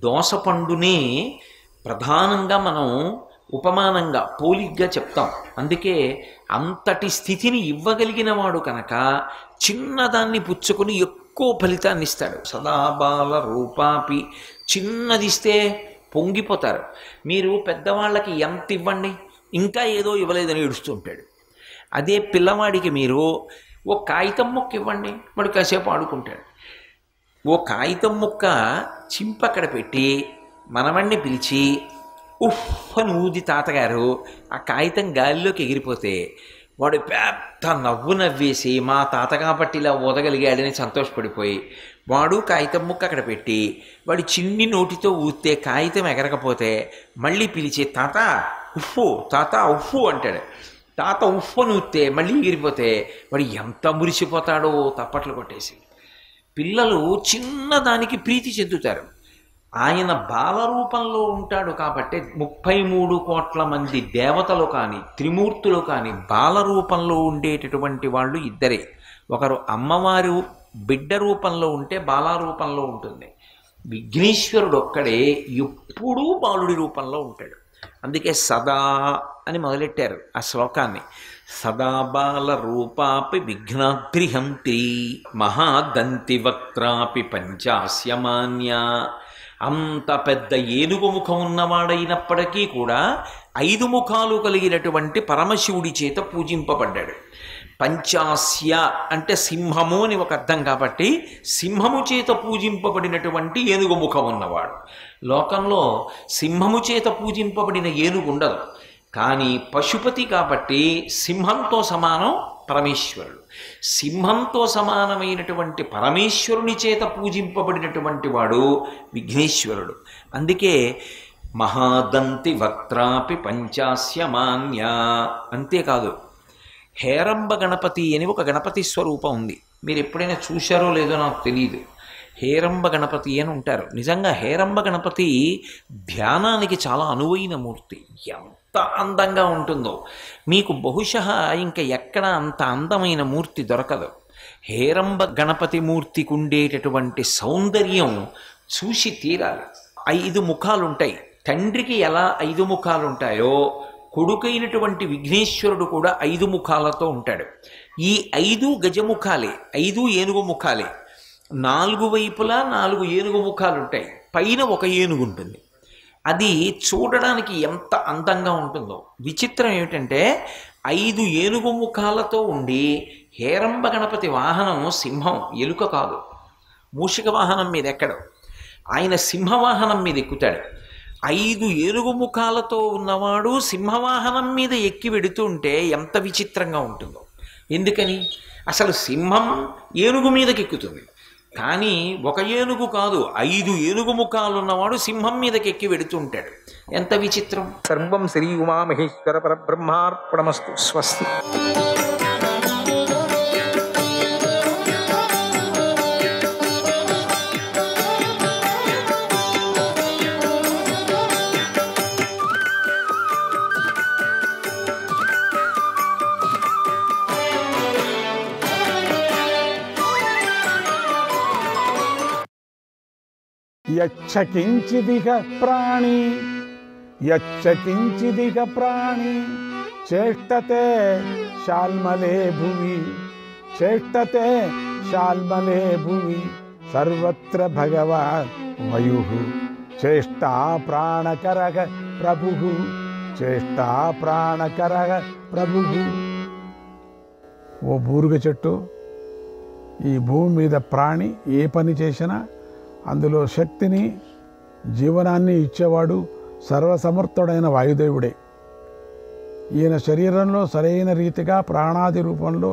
దోసపండునే ప్రధానంగా మనం ఉపమానంగా పోలిగ్గా చెప్తాం. అందుకే అంతటి స్థితిని ఇవ్వగలిగిన వాడు కనుక చిన్నదాన్ని పుచ్చుకొని ఎక్కువ ఫలితాన్ని ఇస్తాడు. సదాబాల రూపాపి చిన్నదిస్తే పొంగిపోతారు. మీరు పెద్దవాళ్ళకి ఎంత ఇవ్వండి ఇంకా ఏదో ఇవ్వలేదని ఏడుస్తుంటాడు. అదే పిల్లవాడికి మీరు ఓ కాగితం ముక్క ఇవ్వండి, వాడు కాసేపు ఆడుకుంటాడు. ఓ కాగితం ముక్క చింపక్కడ పెట్టి మనవణ్ణి పిలిచి ఉఫ్ అని ఊది తాతగారు ఆ కాగితం గాలిలోకి ఎగిరిపోతే వాడు పెద్ద నవ్వు నవ్వేసి మా తాత కాబట్టి ఇలా ఊదగలిగాడని సంతోషపడిపోయి వాడు కాగితం ముక్క అక్కడ పెట్టి వాడి చిన్ని నోటితో ఊస్తే కాగితం ఎగరకపోతే మళ్ళీ పిలిచి తాత ఉఫ్ఫు తాత ఉఫ్ఫు అంటాడు. తాత ఉఫ్ఫు అని ఊస్తే మళ్ళీ ఎగిరిపోతే వాడు ఎంత మురిసిపోతాడో తప్పట్లు కొట్టేసి. పిల్లలు చిన్నదానికి ప్రీతి చెందుతారు. ఆయన బాలరూపంలో ఉంటాడు కాబట్టి 33 కోట్ల మంది దేవతలు కానీ త్రిమూర్తులు కానీ బాలరూపంలో ఉండేటటువంటి వాళ్ళు ఇద్దరే. ఒకరు అమ్మవారు బిడ్డ రూపంలో ఉంటే బాలారూపంలో ఉంటుంది. విఘ్నేశ్వరుడు ఒక్కడే ఎప్పుడూ బాలుడి రూపంలో ఉంటాడు. అందుకే సదా అని మొదలెట్టారు ఆ శ్లోకాన్ని. సదా బాల రూపాపి విఘ్నాద్రిహంతి మహాదంతి వక్త్రాపి పంచాస్యమాన్య. అంత పెద్ద ఏనుగు ముఖం ఉన్నవాడైనప్పటికీ కూడా 5 ముఖాలు కలిగినటువంటి పరమశివుడి చేత పూజింపబడ్డాడు. పంచాస్య అంటే సింహము అని ఒక అర్థం కాబట్టి సింహము చేత పూజింపబడినటువంటి ఏనుగు ముఖం ఉన్నవాడు. లోకంలో సింహము చేత పూజింపబడిన ఏనుగు ఉండదు, కానీ పశుపతి కాబట్టి సింహంతో సమానం పరమేశ్వరుడు. సింహంతో సమానమైనటువంటి పరమేశ్వరుని చేత పూజింపబడినటువంటి వాడు విఘ్నేశ్వరుడు. అందుకే మహాదంతి వక్త్రాపి పంచాస్యమాన్య. అంతేకాదు హేరంబ గణపతి అని ఒక గణపతి స్వరూపం ఉంది. మీరు ఎప్పుడైనా చూశారో లేదో నాకు తెలియదు. హేరంబ గణపతి అని ఉంటారు. నిజంగా హేరంబ గణపతి ధ్యానానికి చాలా అనువైన మూర్తి. ఎంత అందంగా ఉంటుందో మీకు బహుశः ఇంకా ఎక్కడ అంత అందమైన మూర్తి దొరకదు. హేరంబ గణపతి మూర్తికి ఉండేటటువంటి సౌందర్యం చూసి తీరాలి. 5 ముఖాలు ఉంటాయి. తండ్రికి ఎలా 5 ముఖాలు ఉంటాయో కొడుకైనటువంటి విఘ్నేశ్వరుడు కూడా 5 ముఖాలతో ఉంటాడు. ఈ 5 గజముఖాలే, 5 ఏనుగు ముఖాలే. 4 వైపులా 4 ఏనుగు ముఖాలు ఉంటాయి. పైన ఒక ఏనుగు ఉంటుంది. అది చూడడానికి ఎంత అందంగా ఉంటుందో. విచిత్రం ఏమిటంటే 5 ఏనుగు ముఖాలతో ఉండి హేరంబ గణపతి వాహనం సింహం, ఎలుక కాదు. మూషిక వాహనం మీద ఎక్కడు, ఆయన సింహవాహనం మీద ఎక్కుతాడు. 5 ఏనుగు ముఖాలతో ఉన్నవాడు సింహవాహనం మీద ఎక్కి వెడుతుంటే ఎంత విచిత్రంగా ఉంటుందో. ఎందుకని? అసలు సింహం ఏనుగు మీదకి ఎక్కుతుంది, కానీ ఒక ఏనుగు కాదు, 5 ఏనుగు ముఖాలు ఉన్నవాడు సింహం మీదకి ఎక్కి వెడుతుంటాడు. ఎంత విచిత్రం!
సర్వం శ్రీ ఉమామహేశ్వర పరబ్రహ్మార్పణమస్తు. స్వస్తి.
యచ్చకించిదిక ప్రాణి యచ్చకించిదిక ప్రాణి చేష్టతే శాల్మలే భువి చేష్టతే శాల్మలే భువి సర్వత్ర భగవాన్ వయు చేష్టా ప్రాణకరగ ప్రభు చేష్టా ప్రాణకరగ ప్రభు. ఓ బూరుగ చెట్టు, ఈ భూమి మీద ప్రాణి ఏ పని చేసినా అందులో శక్తిని జీవనాన్ని ఇచ్చేవాడు సర్వసమర్థుడైన వాయుదేవుడే. ఈయన శరీరంలో సరైన రీతిగా ప్రాణాది రూపంలో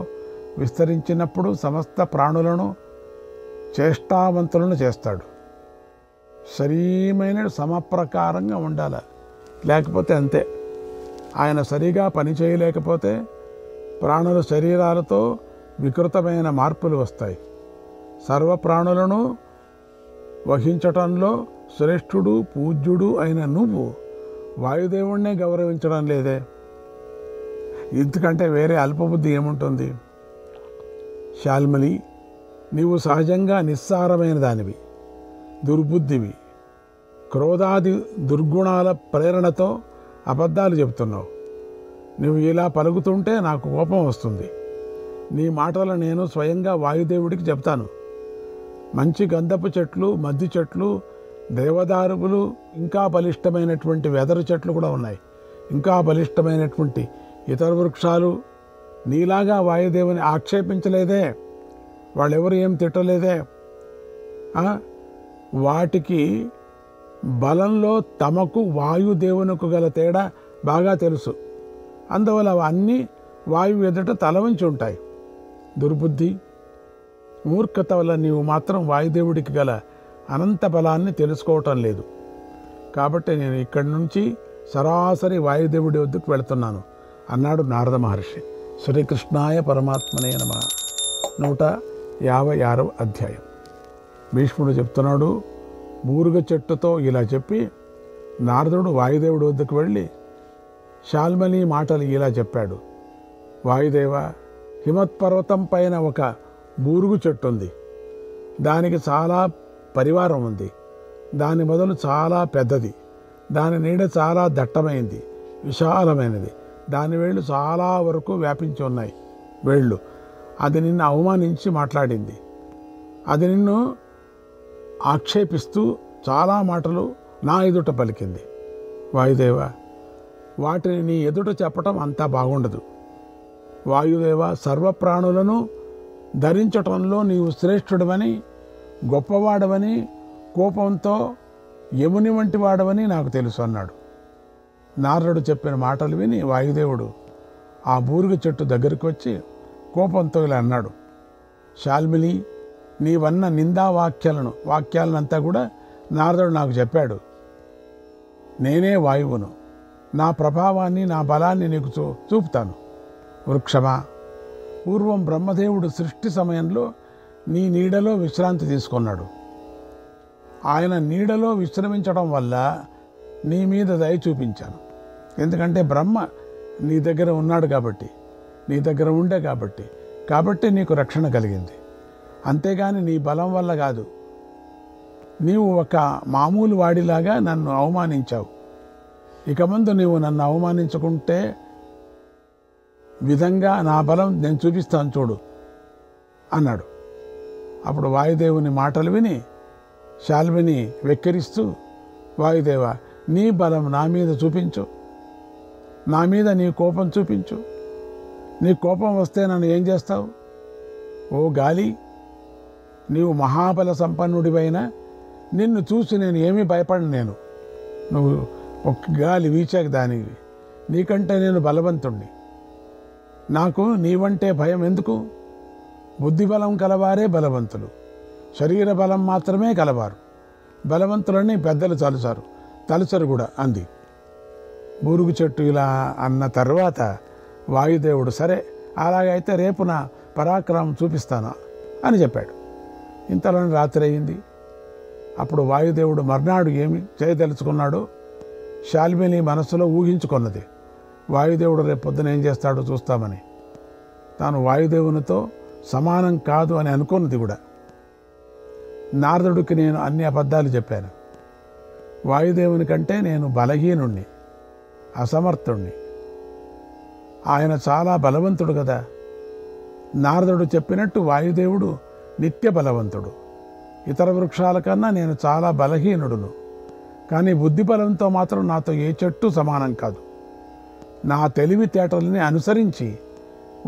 విస్తరించినప్పుడు సమస్త ప్రాణులను చేష్టావంతులను చేస్తాడు. సరియమైన సమప్రకారంగా ఉండాలి, లేకపోతే అంతే. ఆయన సరిగా పని చేయలేకపోతే ప్రాణుల శరీరాలతో వికృతమైన మార్పులు వస్తాయి. సర్వప్రాణులను వహించటంలో శ్రేష్ఠుడు పూజ్యుడు అయిన నువ్వు వాయుదేవుణ్ణే గౌరవించడం లేదే? ఇంతకంటే వేరే అల్పబుద్ధి ఏముంటుంది? శాల్మలి, నీవు సహజంగా నిస్సారమైన దానివి, దుర్బుద్ధివి. క్రోధాది దుర్గుణాల ప్రేరణతో అబద్ధాలు చెబుతున్నావు. నువ్వు ఇలా పలుకుతుంటే నాకు కోపం వస్తుంది. నీ మాటలు నేను స్వయంగా వాయుదేవుడికి చెప్తాను. మంచి గంధపు చెట్లు, మద్ది చెట్లు, దేవదారువులు, ఇంకా బలిష్టమైనటువంటి వెదరు చెట్లు కూడా ఉన్నాయి. ఇంకా బలిష్టమైనటువంటి ఇతర వృక్షాలు నీలాగా వాయుదేవుని ఆక్షేపించలేదే, వాళ్ళెవరు ఏం తిట్టలేదే. వాటికి బలంలో తమకు వాయుదేవునికి గల తేడా బాగా తెలుసు. అందువల్ల అవన్నీ వాయువు ఎదుట తల వంచి ఉంటాయి. దుర్బుద్ధి, మూర్ఖత వల్ల నీవు మాత్రం వాయుదేవుడికి గల అనంత బలాన్ని తెలుసుకోవటం లేదు. కాబట్టి నేను ఇక్కడి నుంచి సరాసరి వాయుదేవుడి వద్దకు వెళుతున్నాను అన్నాడు నారద మహర్షి. శ్రీకృష్ణాయ పరమాత్మనే నమః. 156వ అధ్యాయం. భీష్ముడు చెప్తున్నాడు, బూరుగ చెట్టుతో ఇలా చెప్పి నారదుడు వాయుదేవుడి వద్దకు వెళ్ళి శాల్మలి మాటలు ఇలా చెప్పాడు. వాయుదేవ, హిమత్పర్వతం పైన ఒక బూరుగు చెట్టు ఉంది. దానికి చాలా పరివారం ఉంది. దాని మొదలు చాలా పెద్దది, దాని నీడ చాలా దట్టమైంది, విశాలమైనది. దాని వేళ్ళు చాలా వరకు వ్యాపించి ఉన్నాయి. వేళ్ళు అది నిన్ను అవమానించి మాట్లాడింది. అది నిన్ను ఆక్షేపిస్తూ చాలా మాటలు నా ఎదుట పలికింది. వాయుదేవ, వాటిని నీ ఎదుట చెప్పటం అంతా బాగుండదు. వాయుదేవ, సర్వప్రాణులను ధరించటంలో నీవు శ్రేష్ఠుడవని, గొప్పవాడవని, కోపంతో యముని వంటి వాడవని నాకు తెలుసు అన్నాడు. నారదుడు చెప్పిన మాటలు విని వాయుదేవుడు ఆ బూరుగ చెట్టు దగ్గరికి వచ్చి కోపంతో ఇలా అన్నాడు. శాల్మిలి, నీవన్న నిందా వాక్యాలనంతా కూడా నారదుడు నాకు చెప్పాడు. నేనే వాయువును, నా ప్రభావాన్ని, నా బలాన్ని నీకు చూపుతాను. వృక్షమా, పూర్వం బ్రహ్మదేవుడు సృష్టి సమయంలో నీ నీడలో విశ్రాంతి తీసుకున్నాడు. ఆయన నీడలో విశ్రమించడం వల్ల నీ మీద దయ చూపించాను. ఎందుకంటే బ్రహ్మ నీ దగ్గర ఉన్నాడు కాబట్టి, నీ దగ్గర ఉండే కాబట్టి నీకు రక్షణ కలిగింది. అంతేగాని నీ బలం వల్ల కాదు. నీవు ఒక మామూలు వాడిలాగా నన్ను అవమానించావు. ఇక ముందు నీవు నన్ను అవమానించుకుంటే విధంగా నా బలం నేను చూపిస్తాను చూడు అన్నాడు. అప్పుడు వాయుదేవుని మాటలు విని శాల్మిని వెక్కిరిస్తూ, వాయుదేవ, నీ బలం నా మీద చూపించు, నా మీద నీ కోపం చూపించు. నీ కోపం వస్తే నన్ను ఏం చేస్తావు? ఓ గాలి, నీవు మహాబల సంపన్నుడివైనా నిన్ను చూసి నేను ఏమీ భయపడను. నువ్వు ఒక గాలి వీచాక దానికి, నీకంటే నేను బలవంతుణ్ణి. నాకు నీవంటే భయం ఎందుకు? బుద్ధిబలం కలవారే బలవంతులు, శరీర బలం మాత్రమే కలవారు. బలవంతులని పెద్దలు తలుచరు కూడా అంది. బూరుగు చెట్టు ఇలా అన్న తర్వాత వాయుదేవుడు, సరే అలాగైతే రేపు నా పరాక్రమం చూపిస్తాను అని చెప్పాడు. ఇంతలోనే రాత్రి అయింది. అప్పుడు వాయుదేవుడు మర్నాడు ఏమి చేయదలుచుకున్నాడో శాల్మిని మనస్సులో ఊహించుకున్నది. వాయుదేవుడు రేపు పొద్దున ఏం చేస్తాడో చూస్తామని. తాను వాయుదేవునితో సమానం కాదు అని అనుకున్నది కూడా. నారదుడికి నేను అన్ని అబద్ధాలు చెప్పాను. వాయుదేవుని కంటే నేను బలహీనుణ్ణి, అసమర్థుణ్ణి. ఆయన చాలా బలవంతుడు కదా. నారదుడు చెప్పినట్టు వాయుదేవుడు నిత్య బలవంతుడు. ఇతర వృక్షాల కన్నా నేను చాలా బలహీనుడును, కానీ బుద్ధి బలంతో మాత్రం నాతో ఏ చెట్టు సమానం కాదు. నా తెలివితేటలని అనుసరించి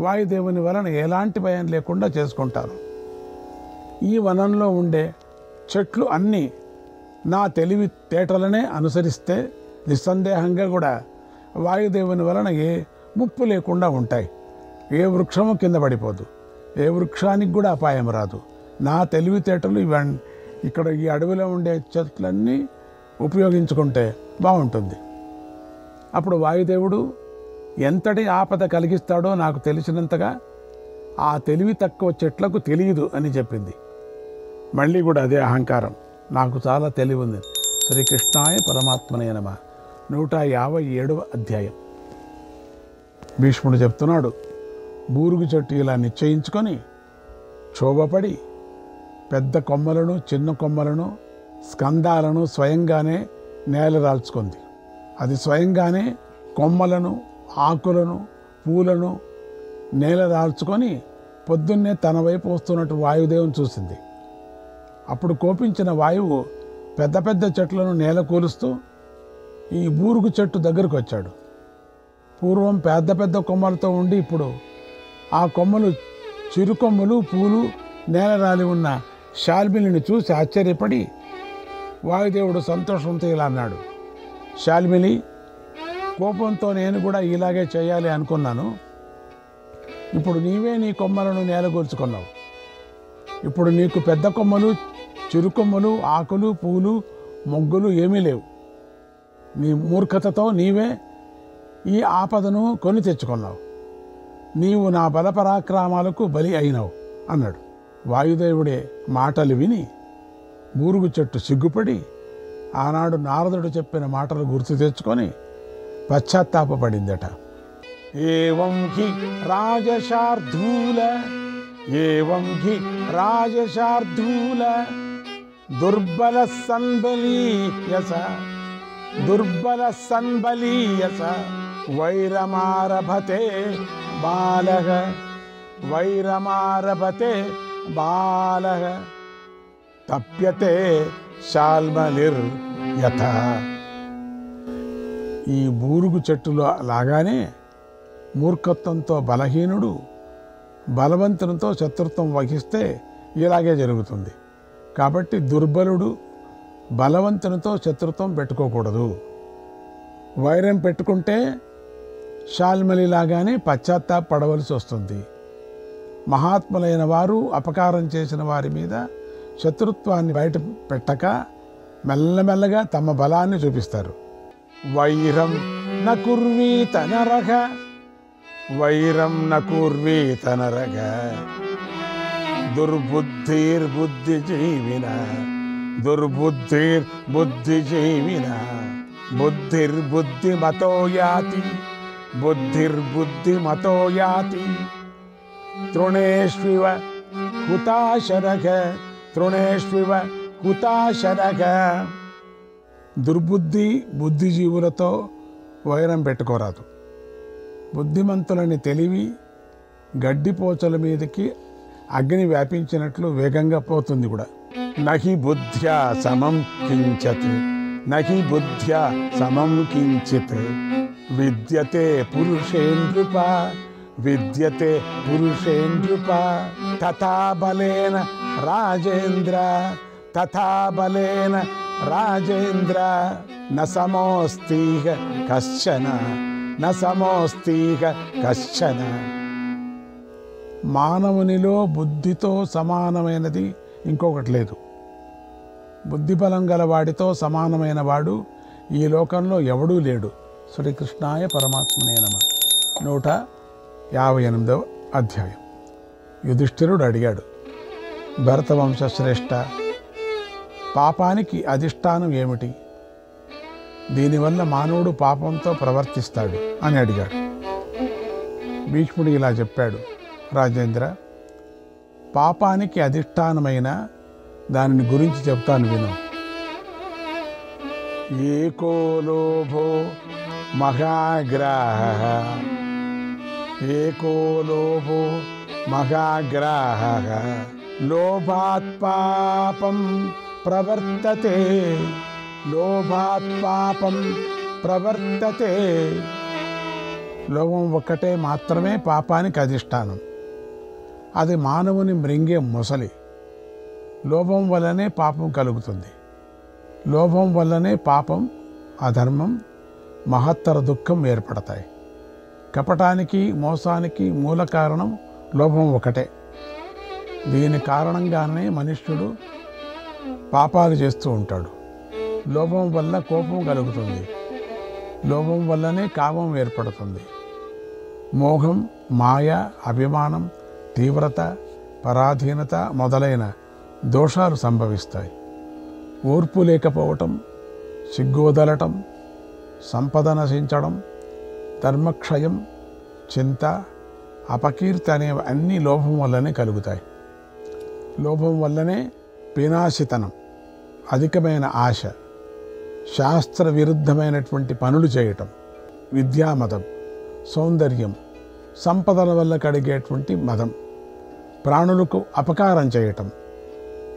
వాయుదేవుని వలన ఎలాంటి భయం లేకుండా చేసుకుంటాను. ఈ వనంలో ఉండే చెట్లు అన్నీ నా తెలివితేటలనే అనుసరిస్తే నిస్సందేహంగా కూడా వాయుదేవుని వలన ఏ ముప్పు లేకుండా ఉంటాయి. ఏ వృక్షము కింద పడిపోదు, ఏ వృక్షానికి కూడా అపాయం రాదు. నా తెలివితేటలు ఇవన్నీ ఇక్కడ ఈ అడవిలో ఉండే చెట్లన్నీ ఉపయోగించుకుంటే బాగుంటుంది. అప్పుడు వాయుదేవుడు ఎంతటి ఆపద కలిగిస్తాడో నాకు తెలిసినంతగా ఆ తెలివి తక్కువ చెట్లకు తెలియదు అని చెప్పింది. మళ్ళీ కూడా అదే అహంకారం, నాకు చాలా తెలివి ఉంది. శ్రీకృష్ణాయ పరమాత్మనే నమః. 157వ అధ్యాయం. భీష్ముడు చెప్తున్నాడు, బూరుగు చెట్టు ఇలా నిశ్చయించుకొని క్షోభపడి పెద్ద కొమ్మలను చిన్న కొమ్మలను స్కందాలను స్వయంగానే నేలరాల్చుకుంది. అది స్వయంగానే కొమ్మలను ఆకులను పూలను నేలరాల్చుకొని పొద్దున్నే తన వైపు వస్తున్నట్టు వాయుదేవుని చూసింది. అప్పుడు కోపించిన వాయువు పెద్ద పెద్ద చెట్లను నేల కూలుస్తూ ఈ బూరుగు చెట్టు దగ్గరకు వచ్చాడు. పూర్వం పెద్ద పెద్ద కొమ్మలతో ఉండి ఇప్పుడు ఆ కొమ్మలు చిరుకొమ్మలు పూలు నేల రాలి ఉన్న శాల్మిలిని చూసి ఆశ్చర్యపడి వాయుదేవుడు సంతోషంతో ఇలా అన్నాడు, శాల్మిలి, కోపంతో నేను కూడా ఇలాగే చేయాలి అనుకున్నాను. ఇప్పుడు నీవే నీ కొమ్మలను నేలగూల్చుకున్నావు. ఇప్పుడు నీకు పెద్ద కొమ్మలు చిరుకొమ్మలు ఆకులు పూలు మొగ్గులు ఏమీ లేవు. నీ మూర్ఖతతో నీవే ఈ ఆపదను కొని తెచ్చుకున్నావు. నీవు నా బలపరాక్రమాలకు బలి అయినావు అన్నాడు. వాయుదేవుడే మాటలు విని బూరుగు చెట్టు సిగ్గుపడి ఆనాడు నారదుడు చెప్పిన మాటలు గుర్తు తెచ్చుకొని పశ్చాత్తాపడిందట. ఏవం హి రాజశార్ధూల దుర్బల సన్బలీయస వైరమారభతే బాలః తప్యతే శాల్మలిర్యథ. ఈ బూరుగు చెట్టులో లాగానే మూర్ఖత్వంతో బలహీనుడు బలవంతునితో శత్రుత్వం వహిస్తే ఇలాగే జరుగుతుంది. కాబట్టి దుర్బలుడు బలవంతునితో శత్రుత్వం పెట్టుకోకూడదు. వైరం పెట్టుకుంటే శాల్మలిలాగానే పశ్చాత్తాపడవలసి వస్తుంది. మహాత్ములైన వారు అపకారం చేసిన వారి మీద శత్రుత్వాన్ని బయట పెట్టక మెల్లమెల్లగా తమ బలాన్ని చూపిస్తారు. వైరం న కుర్వీత నరగ దుర్బుద్ధిర్బుద్ధిజీవిన బుద్ధిర్బుద్ధిమతో యాతి తృణేష్వివ హుతాశరగ. దుర్బుద్ధి బుద్ధిజీవులతో వైరం పెట్టుకోరాదు. బుద్ధిమంతులని తెలివి గడ్డిపోచల మీదకి అగ్ని వ్యాపించినట్లు వేగంగా పోతుంది కూడా. నహి బుద్ధ్యా సమం కించిత్ విద్యతే పురుషేంద్రుప తథా బలేన రాజేంద్ర న సమోస్తిహ కశ్చన. మానవునిలో బుద్ధితో సమానమైనది ఇంకొకటి లేదు. బుద్ధిబలం గలవాడితో సమానమైన వాడు ఈ లోకంలో ఎవడూ లేడు. శ్రీకృష్ణాయ పరమాత్మనే నమః. 158వ అధ్యాయం. యుధిష్ఠిరుడు అడిగాడు, భరతవంశ శ్రేష్ఠ, పాపానికి అధిష్టానం ఏమిటి? దీనివల్ల మానవుడు పాపంతో ప్రవర్తిస్తాడు అని అడిగాడు. భీష్ముడు ఇలా చెప్పాడు, రాజేంద్ర, పాపానికి అధిష్టానమైన దానిని గురించి చెప్తాను విను. ఏకో లోభో మహాగ్రాహ లోభాత్ పాపం ప్రవర్తతే, లోభాత్ పాపం ప్రవర్తతే. లోభం ఒక్కటే మాత్రమే పాపానికి అధిష్టానం. అది మానవుని మృంగే ముసలి. లోభం వల్లనే పాపం కలుగుతుంది. లోభం వల్లనే పాపం, అధర్మం, మహత్తర దుఃఖం ఏర్పడతాయి. కపటానికి, మోసానికి మూల కారణం లోభం ఒకటే. దీని కారణంగానే మనుష్యుడు పాపాలు చేస్తూ ఉంటాడు. లోభం వల్ల కోపం కలుగుతుంది. లోభం వల్లనే కామం ఏర్పడుతుంది. మోహం, మాయ, అభిమానం, తీవ్రత, పరాధీనత మొదలైన దోషాలు సంభవిస్తాయి. ఓర్పు లేకపోవటం, సిగ్గోదలటం, సంపద నశించడం, ధర్మక్షయం, చింత, అపకీర్తి అనేవి అన్నీ లోభం వల్లనే కలుగుతాయి. లోభం వల్లనే పినాశితనం, అధికమైన ఆశ, శాస్త్ర విరుద్ధమైనటువంటి పనులు చేయటం, విద్యామదం, సౌందర్యం, సంపదల వల్ల కలిగేటువంటి మదం, ప్రాణులకు అపకారం చేయటం,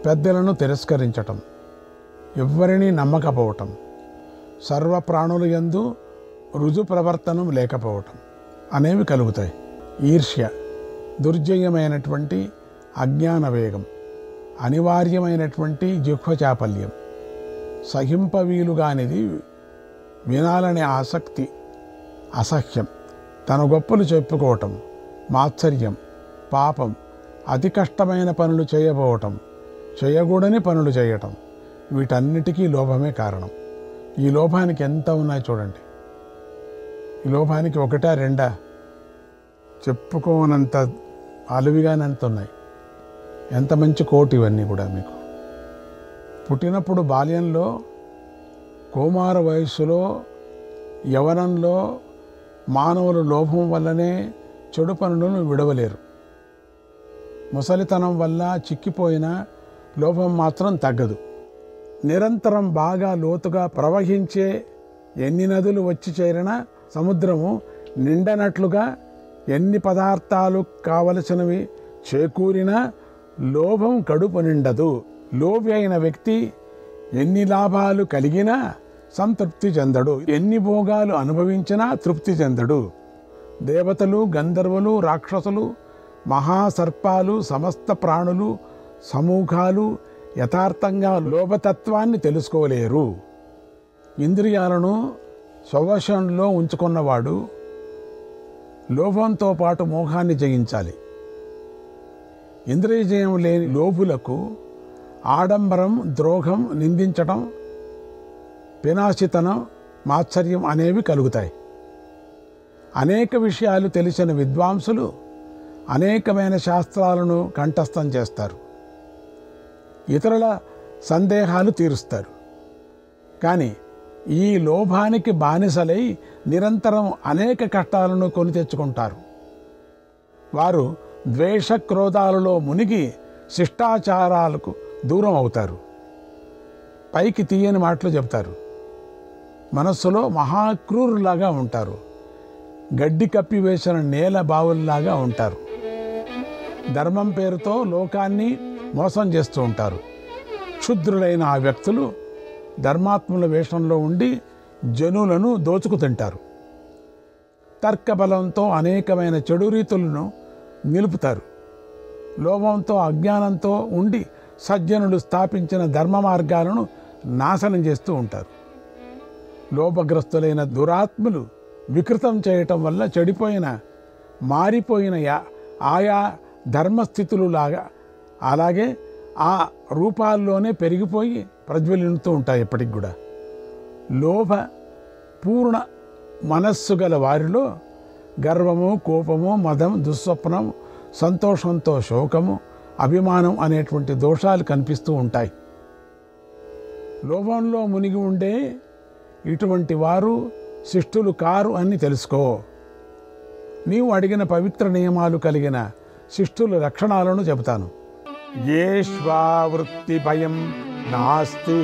పెద్దలను తిరస్కరించటం, ఎవ్వరినీ నమ్మకపోవటం, సర్వ ప్రాణుల యందు రుజు ప్రవర్తనం లేకపోవటం అనేవి కలుగుతాయి. ఈర్ష్య, దుర్జయమైనటువంటి అజ్ఞాన వేగం, అనివార్యమైనటువంటి జిహ్వచాపల్యం, సహింపవీలుగానిది వినాలనే ఆసక్తి, అసహ్యం, తన గొప్పలు చెప్పుకోవటం, మాత్సర్యం, పాపం, అతి కష్టమైన పనులు చేయబోవటం, చేయకూడని పనులు చేయటం, వీటన్నిటికీ లోభమే కారణం. ఈ లోభానికి ఎంత ఉన్నాయి చూడండి. ఈ లోభానికి ఒకటా రెండా చెప్పుకోనంత అలువిగానంత ఉన్నాయి. ఎంత మంచి కోటి ఇవన్నీ కూడా. మీకు పుట్టినప్పుడు బాల్యంలో, కౌమార వయస్సులో, యవనంలో మానవులు లోభం వల్లనే చెడు పనులను విడవలేరు. ముసలితనం వల్ల చిక్కిపోయిన లోభం మాత్రం తగ్గదు. నిరంతరం బాగా లోతుగా ప్రవహించే ఎన్ని నదులు వచ్చి చేరినా సముద్రము నిండనట్లుగా, ఎన్ని పదార్థాలు కావలసినవి చేకూరినా లోభం కడుపు నిండదు. లోభి అయిన వ్యక్తి ఎన్ని లాభాలు కలిగినా సంతృప్తి చెందడు, ఎన్ని భోగాలు అనుభవించినా తృప్తి చెందడు. దేవతలు, గంధర్వులు, రాక్షసులు, మహాసర్పాలు, సమస్త ప్రాణులు, సమూహాలు యథార్థంగా లోభతత్వాన్ని తెలుసుకోలేరు. ఇంద్రియాలను స్వవశంలో ఉంచుకున్నవాడు లోభంతో పాటు మోహాన్ని జయించాలి. ఇంద్రియజయం లేని లోభులకు ఆడంబరం, ద్రోహం, నిందించటం, పినాశితనం, మాత్సర్యం అనేవి కలుగుతాయి. అనేక విషయాలు తెలిసిన విద్వాంసులు అనేకమైన శాస్త్రాలను కంఠస్థం చేస్తారు, ఇతరుల సందేహాలు తీరుస్తారు. కానీ ఈ లోభానికి బానిసలై నిరంతరం అనేక కష్టాలను కొని తెచ్చుకుంటారు. వారు ద్వేష క్రోధాలలో మునిగి శిష్టాచారాలకు దూరం అవుతారు. పైకి తీయని మాటలు చెప్తారు, మనస్సులో మహాక్రూరులాగా ఉంటారు. గడ్డి కప్పివేసిన నేల బావుల్లాగా ఉంటారు. ధర్మం పేరుతో లోకాన్ని మోసం చేస్తూ ఉంటారు. క్షుద్రులైన ఆ వ్యక్తులు ధర్మాత్ముల వేషంలో ఉండి జనులను దోచుకు తింటారు. తర్కబలంతో అనేకమైన చెడు రీతులను నిలుపుతారు. లోభంతో, అజ్ఞానంతో ఉండి సజ్జనులు స్థాపించిన ధర్మ మార్గాలను నాశనం చేస్తూ ఉంటారు. లోభగ్రస్తులైన దురాత్ములు వికృతం చేయటం వల్ల చెడిపోయిన, మారిపోయిన ఆయా ధర్మస్థితులు లాగా అలాగే ఆ రూపాల్లోనే పెరిగిపోయి ప్రజ్వలిస్తూ ఉంటాయి ఎప్పటికి కూడా. లోభ పూర్ణ మనస్సు గల వారిలో గర్వము, కోపము, మదం, దుస్వప్నం, సంతోషంతో శోకము, అభిమానం అనేటువంటి దోషాలు కనిపిస్తూ ఉంటాయి. లోభంలో మునిగి ఉండే ఇటువంటి వారు శిష్టులు కారు అని తెలుసుకో. నీవు అడిగిన పవిత్ర నియమాలు కలిగిన శిష్టుల లక్షణాలను చెబుతాను. ఏష్వావృత్తి భయం నాస్తి,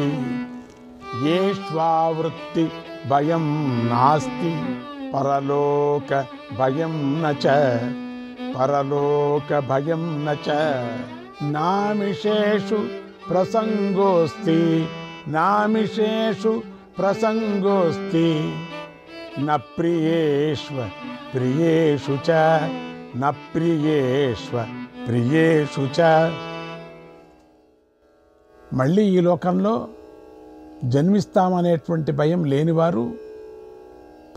ఏష్వావృత్తి భయం నాస్తి, పరలోక భయం నచ, పరలోక భయం నచ. నామిషేషు ప్రసంగోస్తి నామిషేషు ప్రసంగోస్తి న ప్రియేష్వ ప్రియేషు చ న ప్రియేష్వ ప్రియేషు చ. మళ్ళీ ఈ లోకంలో జన్మిస్తామనేటువంటి భయం లేనివారు,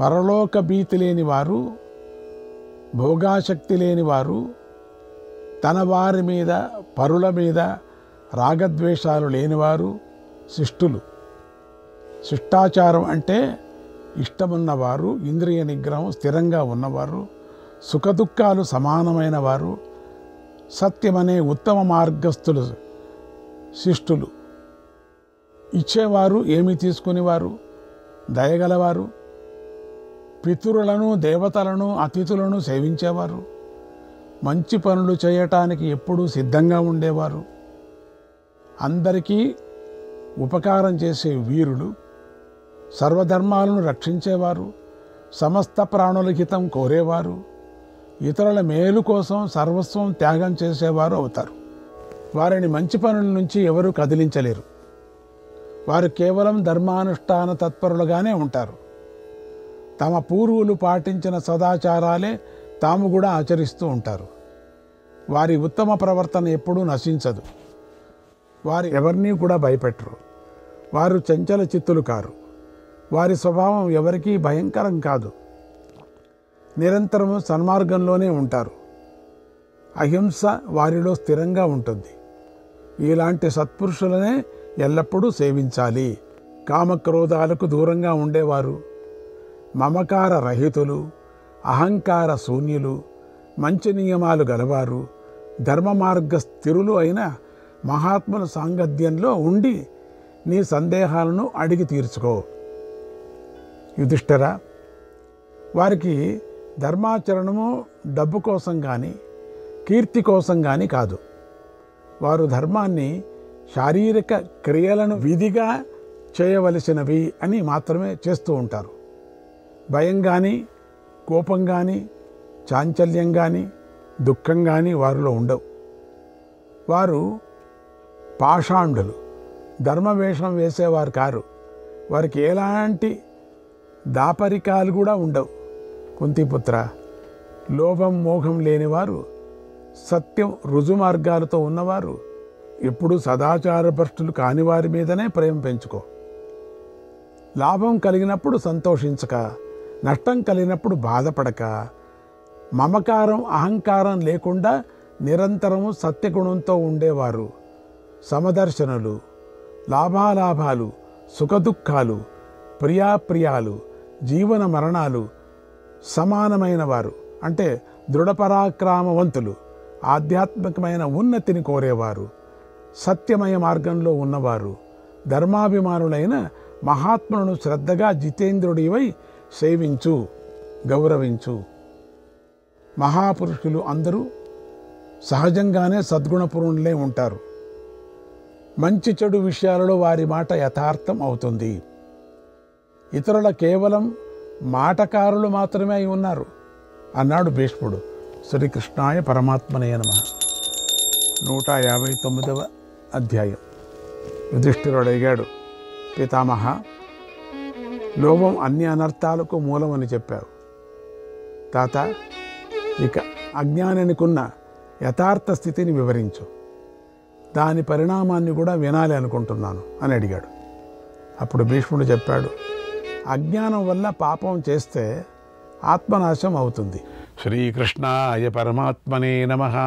పరలోక భీతి లేనివారు, భోగాశక్తి లేనివారు, తన వారి మీద పరుల మీద రాగద్వేషాలు లేనివారు శిష్టులు. శిష్టాచారం అంటే ఇష్టమున్నవారు, ఇంద్రియ నిగ్రహం స్థిరంగా ఉన్నవారు, సుఖదుఖాలు సమానమైన వారు, సత్యమనే ఉత్తమ మార్గస్థులు శిష్టులు. ఇచ్చేవారు, ఏమి తీసుకునేవారు, దయగలవారు, పితరులను దేవతలను అతిథులను సేవించేవారు, మంచి పనులు చేయటానికి ఎప్పుడూ సిద్ధంగా ఉండేవారు, అందరికీ ఉపకారం చేసే వీరులు, సర్వధర్మాలను రక్షించేవారు, సమస్త ప్రాణుల హితం కోరేవారు, ఇతరుల మేలు కోసం సర్వస్వం త్యాగం చేసేవారు అవుతారు. వారిని మంచి పనుల నుంచి ఎవరూ కదిలించలేరు. వారు కేవలం ధర్మానుష్ఠాన తత్పరులుగానే ఉంటారు. తమ పూర్వులు పాటించిన సదాచారాలే తాము కూడా ఆచరిస్తూ ఉంటారు. వారి ఉత్తమ ప్రవర్తన ఎప్పుడూ నశించదు. వారు ఎవరినీ కూడా భయపెట్టరు. వారు చంచల చిత్తులు కారు. వారి స్వభావం ఎవరికీ భయంకరం కాదు. నిరంతరము సన్మార్గంలోనే ఉంటారు. అహింస వారిలో స్థిరంగా ఉంటుంది. ఇలాంటి సత్పురుషులనే ఎల్లప్పుడూ సేవించాలి. కామక్రోధాలకు దూరంగా ఉండేవారు, మమకార రహితులు, అహంకార శూన్యులు, మంచి నియమాలు గలవారు, ధర్మ మార్గ స్థిరులు అయిన మహాత్ముల సాంగత్యంలో ఉండి నీ సందేహాలను అడిగి తీర్చుకో. యుధిష్ఠిరా, వారికి ధర్మాచరణము డబ్బు కోసం కానీ కీర్తి కోసం కానీ కాదు. వారు ధర్మాన్ని శారీరక క్రియలను విధిగా చేయవలసినవి అని మాత్రమే చేస్తూ ఉంటారు. భయం కానీ, కోపం కానీ, చాంచల్యం కానీ, దుఃఖం కానీ వారిలో ఉండవు. వారు పాషాండులు, ధర్మవేషం వేసేవారు కారు. వారికి ఎలాంటి దాపరికాలు కూడా ఉండవు. కుంతిపుత్ర, లోభం మోహం లేనివారు, సత్యం రుజుమార్గాలతో ఉన్నవారు, ఎప్పుడూ సదాచారభ్రష్టులు కాని వారి మీదనే ప్రేమ పెంచుకో. లాభం కలిగినప్పుడు సంతోషించక, నష్టం కలిగినప్పుడు బాధపడక, మమకారం అహంకారం లేకుండా నిరంతరము సత్యగుణంతో ఉండేవారు, సమదర్శనులు, లాభాలాభాలు, సుఖదుఖాలు, ప్రియాప్రియాలు, జీవన మరణాలు సమానమైన వారు, అంటే దృఢపరాక్రమవంతులు, ఆధ్యాత్మికమైన ఉన్నతిని కోరేవారు, సత్యమయ మార్గంలో ఉన్నవారు, ధర్మాభిమానులైన మహాత్ములను శ్రద్ధగా జితేంద్రుడివై సేవించు, గౌరవించు. మహాపురుషులు అందరూ సహజంగానే సద్గుణపూర్ణులే ఉంటారు. మంచి చెడు విషయాలలో వారి మాట యథార్థం అవుతుంది. ఇతరుల కేవలం మాటకారులు మాత్రమే అయి ఉన్నారు అన్నాడు భీష్ముడు. శ్రీకృష్ణాయ పరమాత్మనే నమః. 159వ అధ్యాయం. యుధిష్ఠిరుడు అడిగాడు, పితామహ, లోభం అన్ని అనర్థాలకు మూలమని చెప్పావు. తాత, ఇక అజ్ఞానానికున్న యథార్థ స్థితిని వివరించు. దాని పరిణామాన్ని కూడా వినాలి అనుకుంటున్నాను అని అడిగాడు. అప్పుడు భీష్ముడు చెప్పాడు, అజ్ఞానం వల్ల పాపం చేస్తే ఆత్మనాశం అవుతుంది. శ్రీకృష్ణాయ పరమాత్మనే నమః.